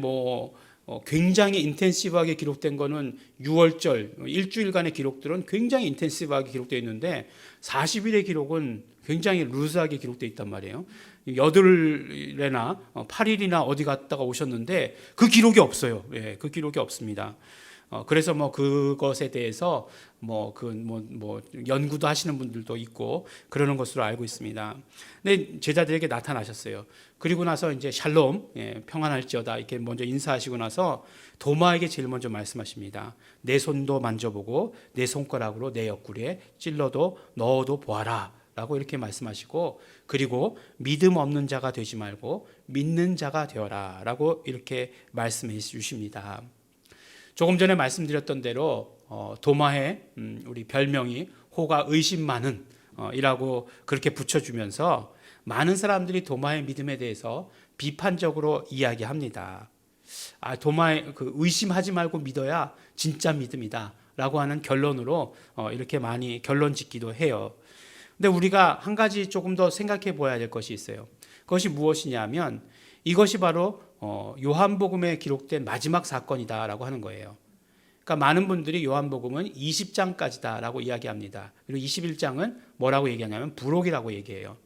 굉장히 인텐시브하게 기록된 거는 6월절 일주일간의 기록들은 굉장히 인텐시브하게 기록되어 있는데 40일의 기록은 굉장히 루즈하게 기록되어 있단 말이에요. 8일이나 8일이나 어디 갔다가 오셨는데 그 기록이 없어요. 그 기록이 없습니다. 그래서 그것에 대해서 연구도 하시는 분들도 있고 그러는 것으로 알고 있습니다. 근데 제자들에게 나타나셨어요. 그리고 나서 이제 샬롬, 평안할지어다 이렇게 먼저 인사하시고 나서 도마에게 제일 먼저 말씀하십니다. 내 손도 만져보고 내 손가락으로 내 옆구리에 찔러도 넣어도 보아라. 라고 이렇게 말씀하시고 그리고 믿음 없는 자가 되지 말고 믿는 자가 되어라. 라고 이렇게 말씀해 주십니다. 조금 전에 말씀드렸던 대로 도마의 우리 별명이 호가 의심 많은 이라고 그렇게 붙여주면서 많은 사람들이 도마의 믿음에 대해서 비판적으로 이야기합니다. 도마의 의심하지 말고 믿어야 진짜 믿음이다 라고 하는 결론으로 이렇게 많이 결론 짓기도 해요. 근데 우리가 한 가지 조금 더 생각해 보아야 될 것이 있어요. 그것이 무엇이냐면 이것이 바로 요한복음에 기록된 마지막 사건이다라고 하는 거예요. 그러니까 많은 분들이 요한복음은 20장까지다라고 이야기합니다. 그리고 21장은 뭐라고 얘기하냐면 부록이라고 얘기해요.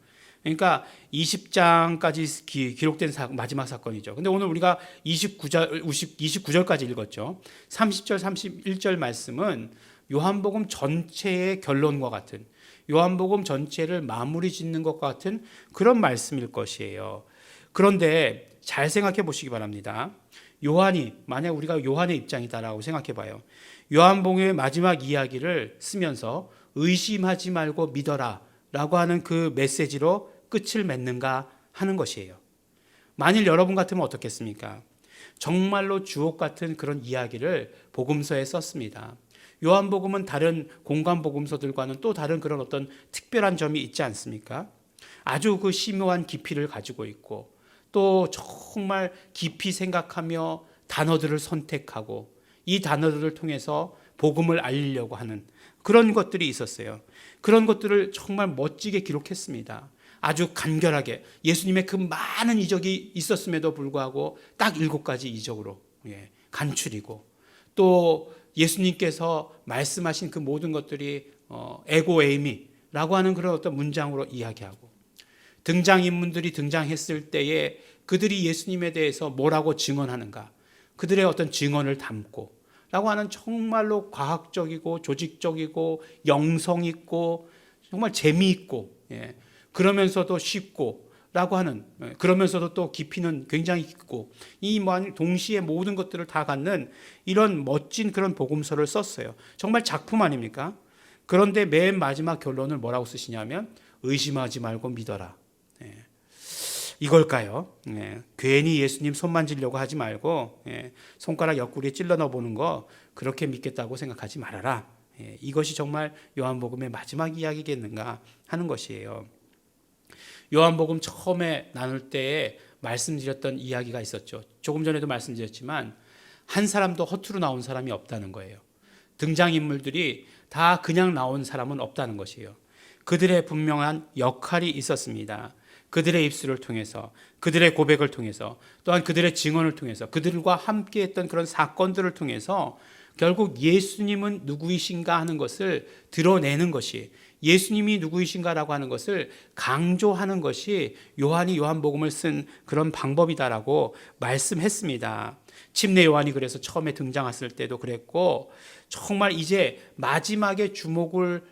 그러니까 20장까지 기록된 마지막 사건이죠. 근데 오늘 우리가 29절까지 읽었죠. 30절, 31절 말씀은 요한복음 전체의 결론과 같은 요한복음 전체를 마무리 짓는 것과 같은 그런 말씀일 것이에요. 그런데 잘 생각해 보시기 바랍니다. 만약 우리가 요한의 입장이다라고 생각해 봐요. 요한복음의 마지막 이야기를 쓰면서 의심하지 말고 믿어라 라고 하는 그 메시지로 끝을 맺는가 하는 것이에요. 만일 여러분 같으면 어떻겠습니까? 정말로 주옥 같은 그런 이야기를 복음서에 썼습니다. 요한복음은 다른 공간 복음서들과는 또 다른 그런 어떤 특별한 점이 있지 않습니까? 아주 그 심오한 깊이를 가지고 있고 또 정말 깊이 생각하며 단어들을 선택하고 이 단어들을 통해서 복음을 알리려고 하는 그런 것들이 있었어요. 그런 것들을 정말 멋지게 기록했습니다. 아주 간결하게 예수님의 그 많은 이적이 있었음에도 불구하고 딱 7가지 이적으로 간추리고 또 예수님께서 말씀하신 그 모든 것들이 에고 에이미라고 하는 그런 어떤 문장으로 이야기하고 등장인물들이 등장했을 때에 그들이 예수님에 대해서 뭐라고 증언하는가 그들의 어떤 증언을 담고 라고 하는 정말로 과학적이고 조직적이고 영성 있고 정말 재미있고 그러면서도 쉽고 라고 하는 그러면서도 또 깊이는 굉장히 깊고 이 동시에 모든 것들을 다 갖는 이런 멋진 그런 복음서를 썼어요. 정말 작품 아닙니까? 그런데 맨 마지막 결론을 뭐라고 쓰시냐면 의심하지 말고 믿어라. 이걸까요? 괜히 예수님 손 만지려고 하지 말고 손가락 옆구리에 찔러 넣어보는 거 그렇게 믿겠다고 생각하지 말아라. 이것이 정말 요한복음의 마지막 이야기겠는가 하는 것이에요. 요한복음 처음에 나눌 때에 말씀드렸던 이야기가 있었죠. 조금 전에도 말씀드렸지만 한 사람도 허투루 나온 사람이 없다는 거예요. 등장인물들이 다 그냥 나온 사람은 없다는 것이에요. 그들의 분명한 역할이 있었습니다. 그들의 입술을 통해서, 그들의 고백을 통해서, 또한 그들의 증언을 통해서, 그들과 함께 했던 그런 사건들을 통해서 결국 예수님은 누구이신가 하는 것을 드러내는 것이, 예수님이 누구이신가라고 하는 것을 강조하는 것이 요한이 요한복음을 쓴 그런 방법이다라고 말씀했습니다. 침례 요한이 그래서 처음에 등장했을 때도 그랬고, 정말 이제 마지막에 주목을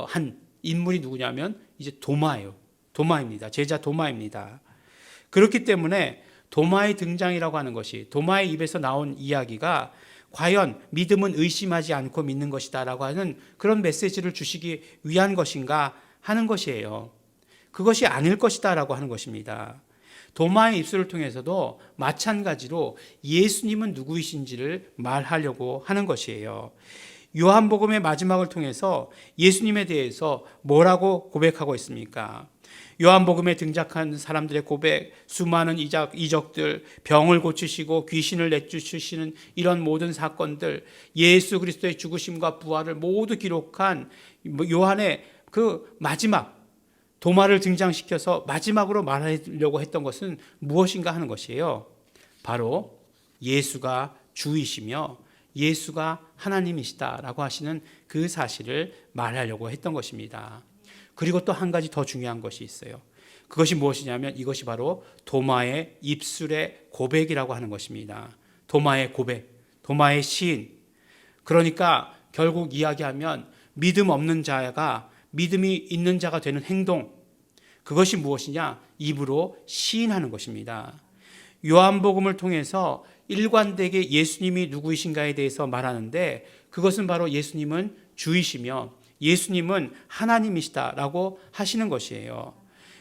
한 인물이 누구냐면 이제 도마입니다. 제자 도마입니다. 그렇기 때문에 도마의 등장이라고 하는 것이, 도마의 입에서 나온 이야기가 과연 믿음은 의심하지 않고 믿는 것이다라고 하는 그런 메시지를 주시기 위한 것인가 하는 것이에요. 그것이 아닐 것이다라고 하는 것입니다. 도마의 입술을 통해서도 마찬가지로 예수님은 누구이신지를 말하려고 하는 것이에요. 요한복음의 마지막을 통해서 예수님에 대해서 뭐라고 고백하고 있습니까? 요한복음에 등장한 사람들의 고백, 수많은 이적들, 병을 고치시고 귀신을 내쫓으시는 이런 모든 사건들, 예수 그리스도의 죽으심과 부활을 모두 기록한 요한의 그 마지막, 도마를 등장시켜서 마지막으로 말하려고 했던 것은 무엇인가 하는 것이에요. 바로 예수가 주이시며 예수가 하나님이시다라고 하시는 그 사실을 말하려고 했던 것입니다. 그리고 또 한 가지 더 중요한 것이 있어요. 그것이 무엇이냐면 이것이 바로 도마의 입술의 고백이라고 하는 것입니다. 도마의 고백, 도마의 시인. 그러니까 결국 이야기하면 믿음 없는 자가 믿음이 있는 자가 되는 행동, 그것이 무엇이냐? 입으로 시인하는 것입니다. 요한복음을 통해서 일관되게 예수님이 누구이신가에 대해서 말하는데 그것은 바로 예수님은 주이시며 예수님은 하나님이시다라고 하시는 것이에요.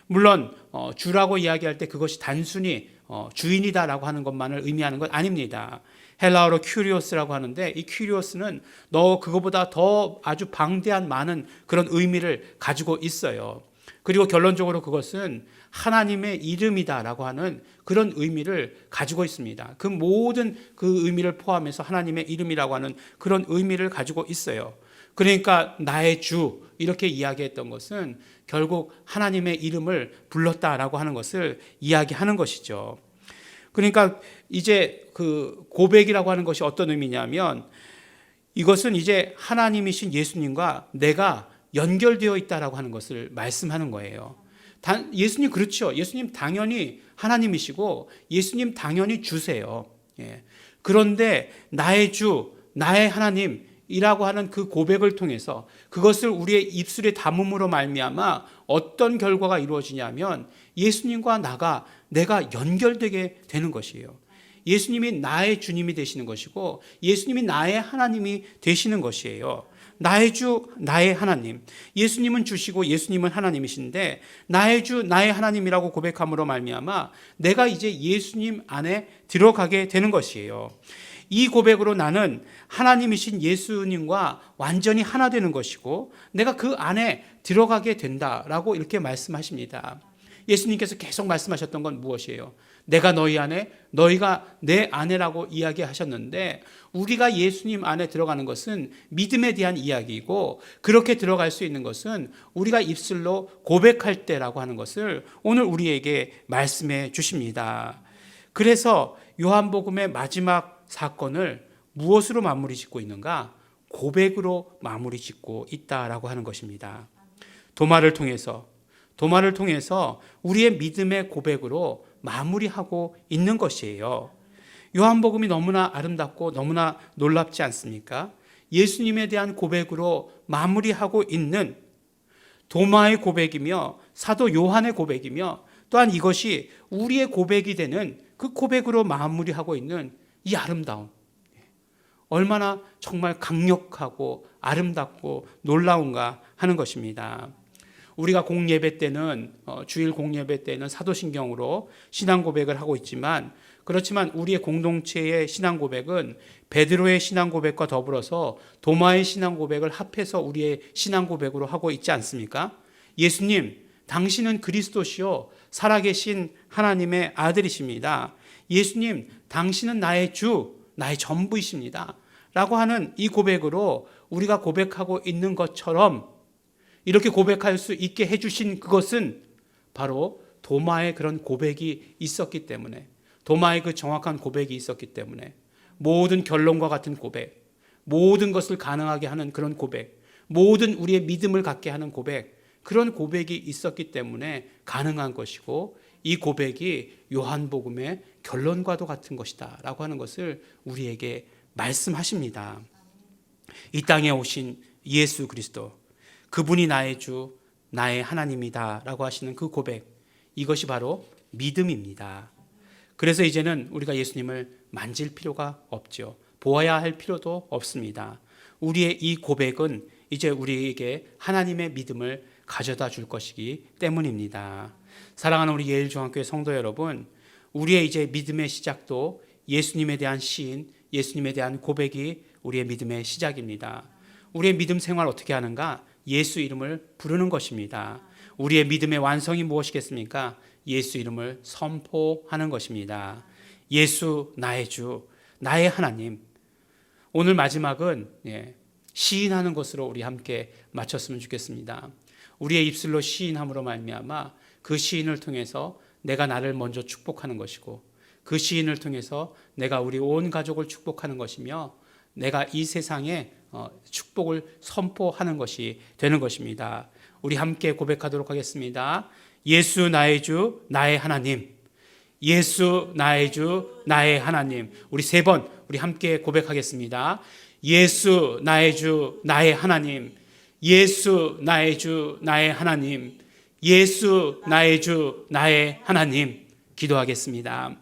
물론 주라고 이야기할 때 그것이 단순히 주인이다라고 하는 것만을 의미하는 것 아닙니다. 헬라어로 큐리오스라고 하는데 이 큐리오스는 그거보다 더 아주 방대한 많은 그런 의미를 가지고 있어요. 그리고 결론적으로 그것은 하나님의 이름이다라고 하는 그런 의미를 가지고 있습니다. 그 모든 그 의미를 포함해서 하나님의 이름이라고 하는 그런 의미를 가지고 있어요. 그러니까 나의 주 이렇게 이야기했던 것은 결국 하나님의 이름을 불렀다라고 하는 것을 이야기하는 것이죠. 그러니까 이제 그 고백이라고 하는 것이 어떤 의미냐면 이것은 이제 하나님이신 예수님과 내가 연결되어 있다라고 하는 것을 말씀하는 거예요. 예수님 그렇죠. 예수님 당연히 하나님이시고 예수님 당연히 주세요. 그런데 나의 주, 나의 하나님이라고 하는 그 고백을 통해서 그것을 우리의 입술에 담음으로 말미암아 어떤 결과가 이루어지냐면 예수님과 내가 연결되게 되는 것이에요. 예수님이 나의 주님이 되시는 것이고 예수님이 나의 하나님이 되시는 것이에요. 나의 주, 나의 하나님. 예수님은 주시고 예수님은 하나님이신데 나의 주, 나의 하나님이라고 고백함으로 말미암아 내가 이제 예수님 안에 들어가게 되는 것이에요. 이 고백으로 나는 하나님이신 예수님과 완전히 하나 되는 것이고 내가 그 안에 들어가게 된다라고 이렇게 말씀하십니다. 예수님께서 계속 말씀하셨던 건 무엇이에요? 내가 너희 안에, 너희가 내 안에라고 이야기하셨는데 우리가 예수님 안에 들어가는 것은 믿음에 대한 이야기이고 그렇게 들어갈 수 있는 것은 우리가 입술로 고백할 때라고 하는 것을 오늘 우리에게 말씀해 주십니다. 그래서 요한복음의 마지막 사건을 무엇으로 마무리 짓고 있는가? 고백으로 마무리 짓고 있다라고 하는 것입니다. 도마를 통해서 우리의 믿음의 고백으로 마무리하고 있는 것이에요. 요한복음이 너무나 아름답고 너무나 놀랍지 않습니까? 예수님에 대한 고백으로 마무리하고 있는 도마의 고백이며 사도 요한의 고백이며 또한 이것이 우리의 고백이 되는 그 고백으로 마무리하고 있는 이 아름다움. 얼마나 정말 강력하고 아름답고 놀라운가 하는 것입니다. 우리가 공예배 때는 주일 공예배 때는 사도신경으로 신앙 고백을 하고 있지만, 그렇지만 우리의 공동체의 신앙 고백은 베드로의 신앙 고백과 더불어서 도마의 신앙 고백을 합해서 우리의 신앙 고백으로 하고 있지 않습니까? 예수님, 당신은 그리스도시요 살아계신 하나님의 아들이십니다. 예수님, 당신은 나의 주, 나의 전부이십니다. 라고 하는 이 고백으로 우리가 고백하고 있는 것처럼 이렇게 고백할 수 있게 해주신 그것은 바로 도마의 그런 고백이 있었기 때문에, 도마의 그 정확한 고백이 있었기 때문에, 모든 결론과 같은 고백, 모든 것을 가능하게 하는 그런 고백, 모든 우리의 믿음을 갖게 하는 고백, 그런 고백이 있었기 때문에 가능한 것이고, 이 고백이 요한복음의 결론과도 같은 것이다 라고 하는 것을 우리에게 말씀하십니다. 이 땅에 오신 예수 그리스도, 그분이 나의 주, 나의 하나님이다 라고 하시는 그 고백, 이것이 바로 믿음입니다. 그래서 이제는 우리가 예수님을 만질 필요가 없죠. 보아야 할 필요도 없습니다. 우리의 이 고백은 이제 우리에게 하나님의 믿음을 가져다 줄 것이기 때문입니다. 사랑하는 우리 예일중앙교회 성도 여러분, 우리의 이제 믿음의 시작도 예수님에 대한 시인, 예수님에 대한 고백이 우리의 믿음의 시작입니다. 우리의 믿음 생활 어떻게 하는가? 예수 이름을 부르는 것입니다. 우리의 믿음의 완성이 무엇이겠습니까? 예수 이름을 선포하는 것입니다. 예수 나의 주, 나의 하나님. 오늘 마지막은 시인하는 것으로 우리 함께 마쳤으면 좋겠습니다. 우리의 입술로 시인함으로 말미암아 그 시인을 통해서 내가 나를 먼저 축복하는 것이고, 그 시인을 통해서 내가 우리 온 가족을 축복하는 것이며, 내가 이 세상에 축복을 선포하는 것이 되는 것입니다. 우리 함께 고백하도록 하겠습니다. 예수 나의 주, 나의 하나님. 예수 나의 주, 나의 하나님. 우리 세 번 우리 함께 고백하겠습니다. 예수 나의 주, 나의 하나님. 예수 나의 주, 나의 하나님. 예수 나의 주, 나의 하나님. 기도하겠습니다.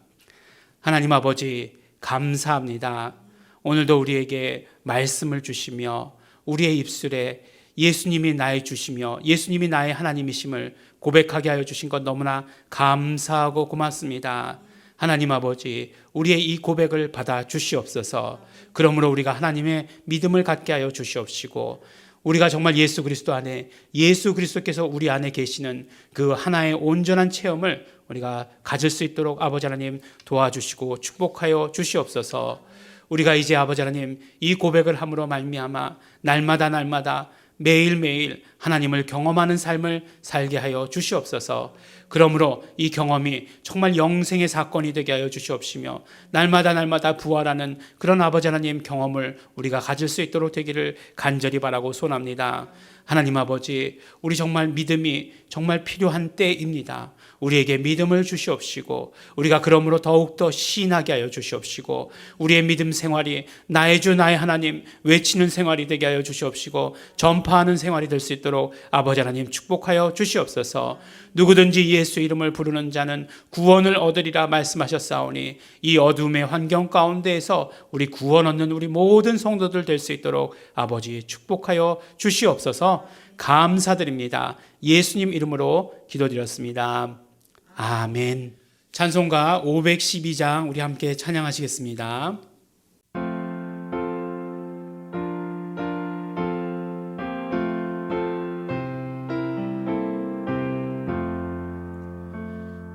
하나님 아버지, 감사합니다. 오늘도 우리에게 말씀을 주시며 우리의 입술에 예수님이 나의 주시며 예수님이 나의 하나님이심을 고백하게 하여 주신 것 너무나 감사하고 고맙습니다. 하나님 아버지, 우리의 이 고백을 받아 주시옵소서. 그러므로 우리가 하나님의 믿음을 갖게 하여 주시옵시고, 우리가 정말 예수 그리스도 안에, 예수 그리스도께서 우리 안에 계시는 그 하나의 온전한 체험을 우리가 가질 수 있도록 아버지 하나님 도와주시고 축복하여 주시옵소서. 우리가 이제 아버지 하나님 이 고백을 함으로 말미암아 날마다 매일매일 하나님을 경험하는 삶을 살게 하여 주시옵소서. 그러므로 이 경험이 정말 영생의 사건이 되게 하여 주시옵시며, 날마다 부활하는 그런 아버지 하나님 경험을 우리가 가질 수 있도록 되기를 간절히 바라고 소원합니다. 하나님 아버지, 우리 정말 믿음이 정말 필요한 때입니다. 우리에게 믿음을 주시옵시고, 우리가 그러므로 더욱더 시인하게 하여 주시옵시고, 우리의 믿음 생활이 나의 주 나의 하나님 외치는 생활이 되게 하여 주시옵시고, 전파하는 생활이 될 수 있도록 아버지 하나님 축복하여 주시옵소서. 누구든지 예수 이름을 부르는 자는 구원을 얻으리라 말씀하셨사오니, 이 어둠의 환경 가운데에서 우리 구원 얻는 우리 모든 성도들 될 수 있도록 아버지 축복하여 주시옵소서. 감사드립니다. 예수님 이름으로 기도드렸습니다. 아멘. 찬송가 512장 우리 함께 찬양하시겠습니다.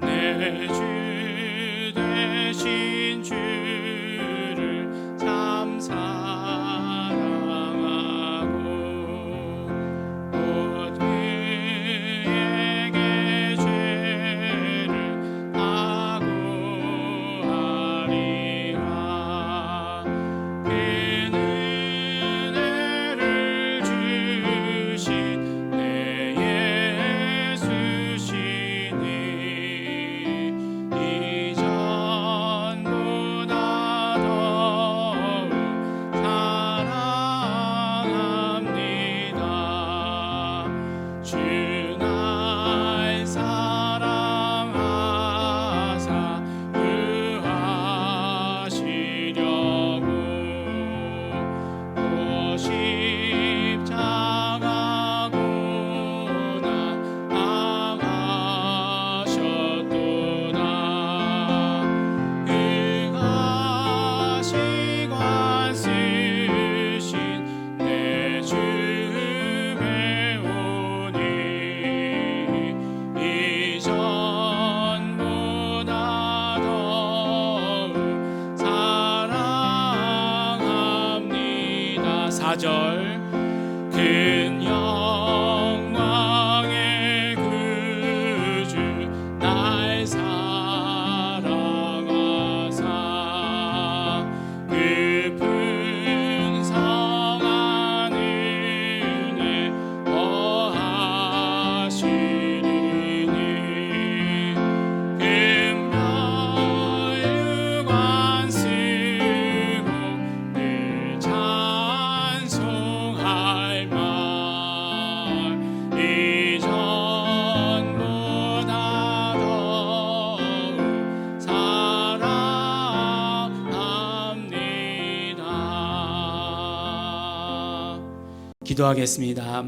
내 주 대신 주를 참 사랑하고 곧 그에게 죄를 사고하리라. 그는 은혜를 주신 내 예수시니 4절 큰 영광의 구주 날 사랑하사 깊은 성한 은혜 더하시리니 금별 유관 쓰고 늘 찬송할 말 이전보다 더욱 사랑합니다. 기도하겠습니다.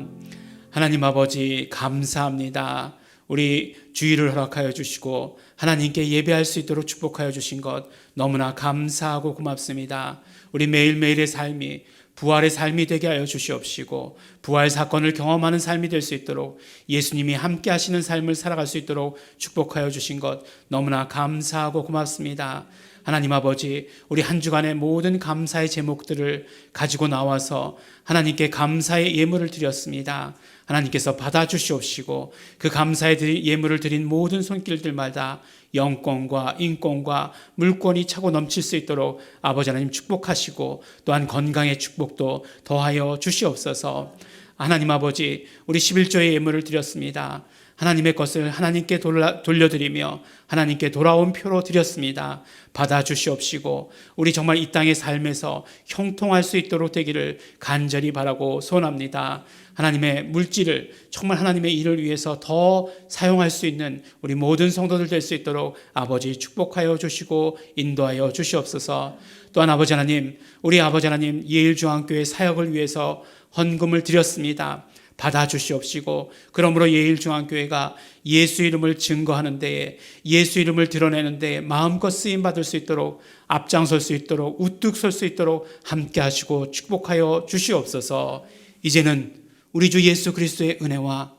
하나님 아버지 감사합니다. 우리 주일을 허락하여 주시고 하나님께 예배할 수 있도록 축복하여 주신 것 너무나 감사하고 고맙습니다. 우리 매일매일의 삶이 부활의 삶이 되게 하여 주시옵시고 부활 사건을 경험하는 삶이 될 수 있도록 예수님이 함께 하시는 삶을 살아갈 수 있도록 축복하여 주신 것 너무나 감사하고 고맙습니다. 하나님 아버지, 우리 한 주간의 모든 감사의 제목들을 가지고 나와서 하나님께 감사의 예물을 드렸습니다. 하나님께서 받아주시옵시고 그 감사의 예물을 드린 모든 손길들마다 영권과 인권과 물권이 차고 넘칠 수 있도록 아버지 하나님 축복하시고 또한 건강의 축복도 더하여 주시옵소서. 하나님 아버지, 우리 11조의 예물을 드렸습니다. 하나님의 것을 하나님께 돌려드리며 하나님께 돌아온 표로 드렸습니다. 받아주시옵시고 우리 정말 이 땅의 삶에서 형통할 수 있도록 되기를 간절히 바라고 소원합니다. 하나님의 물질을 정말 하나님의 일을 위해서 더 사용할 수 있는 우리 모든 성도들 될 수 있도록 아버지 축복하여 주시고 인도하여 주시옵소서. 또한 아버지 하나님, 우리 아버지 하나님 예일중앙교회 사역을 위해서 헌금을 드렸습니다. 받아주시옵시고 그러므로 예일중앙교회가 예수 이름을 증거하는 데에 예수 이름을 드러내는 데에 마음껏 쓰임받을 수 있도록 앞장설 수 있도록 우뚝 설 수 있도록 함께 하시고 축복하여 주시옵소서. 이제는 우리 주 예수 그리스도의 은혜와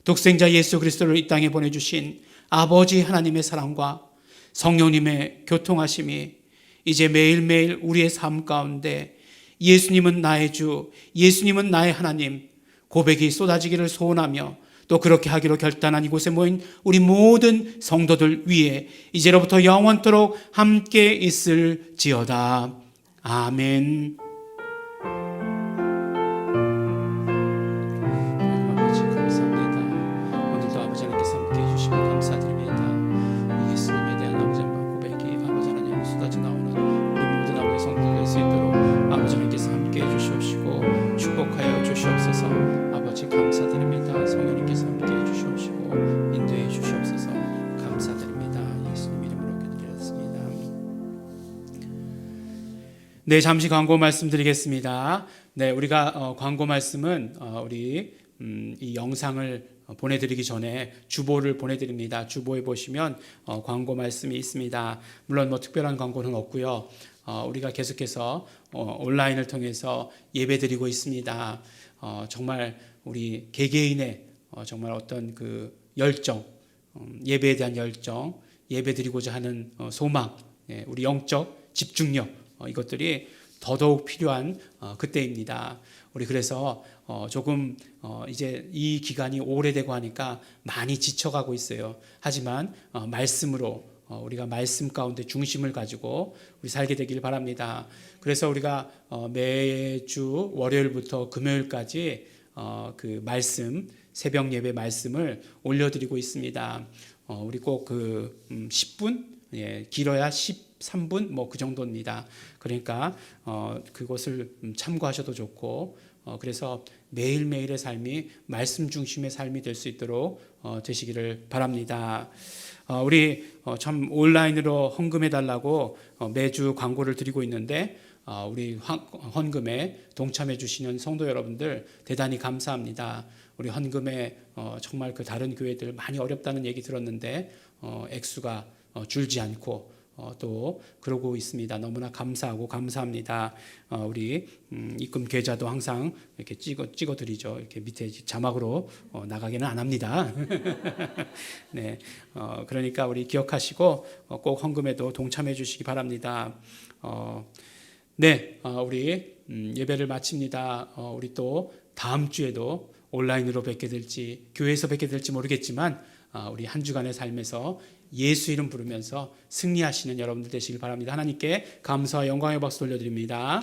독생자 예수 그리스도를 이 땅에 보내주신 아버지 하나님의 사랑과 성령님의 교통하심이 이제 매일매일 우리의 삶 가운데 예수님은 나의 주, 예수님은 나의 하나님 고백이 쏟아지기를 소원하며 또 그렇게 하기로 결단한 이곳에 모인 우리 모든 성도들 위에 이제로부터 영원토록 함께 있을지어다. 아멘. 아버지 감사합니다. 오늘도 아버지 하나님께서 함께 해주시고 감사드립니다. 예수님에 대한 아버지 하나님 고백이 아버지 하나님 쏟아져 나오는 우리 모든 아버지 성도들 될 수 있도록 아버지 하나님께서 함께 해주시옵시고 축복하여 주시옵소서. 아버지 감사드립니다. 성령님께서 함께 해주시옵시고 인도해 주시옵소서. 감사드립니다. 예수님 이름으로 기도드렸습니다. 네, 잠시 광고 말씀드리겠습니다. 네, 우리가 광고 말씀은 우리 이 영상을 보내드리기 전에 주보를 보내드립니다. 주보에 보시면 광고 말씀이 있습니다. 물론 뭐 특별한 광고는 없고요. 우리가 계속해서 온라인을 통해서 예배드리고 있습니다. 정말 우리 개개인의 정말 어떤 그 열정, 예배에 대한 열정, 예배드리고자 하는 소망, 우리 영적 집중력, 이것들이 더더욱 필요한 그때입니다. 우리 그래서 조금 이제 이 기간이 오래되고 하니까 많이 지쳐가고 있어요. 하지만 말씀으로 우리가 말씀 가운데 중심을 가지고 우리 살게 되길 바랍니다. 그래서 우리가 매주 월요일부터 금요일까지 그 말씀 새벽 예배 말씀을 올려드리고 있습니다. 우리 꼭 그 10분, 길어야 13분 뭐 그 정도입니다. 그러니까 그것을 참고하셔도 좋고 그래서 매일매일의 삶이 말씀 중심의 삶이 될 수 있도록 되시기를 바랍니다. 우리 참 온라인으로 헌금해 달라고 매주 광고를 드리고 있는데 우리 헌금에 동참해 주시는 성도 여러분들 대단히 감사합니다. 우리 헌금에 정말 그 다른 교회들 많이 어렵다는 얘기 들었는데 액수가 줄지 않고 또 그러고 있습니다. 너무나 감사하고 감사합니다. 우리 입금 계좌도 항상 이렇게 찍어 드리죠. 이렇게 밑에 자막으로 나가기는 안 합니다. 네, 그러니까 우리 기억하시고 꼭 헌금에도 동참해 주시기 바랍니다. 네, 우리 예배를 마칩니다. 우리 또 다음 주에도 온라인으로 뵙게 될지 교회에서 뵙게 될지 모르겠지만 우리 한 주간의 삶에서 예수 이름 부르면서 승리하시는 여러분들 되시길 바랍니다. 하나님께 감사와 영광의 박수 돌려드립니다.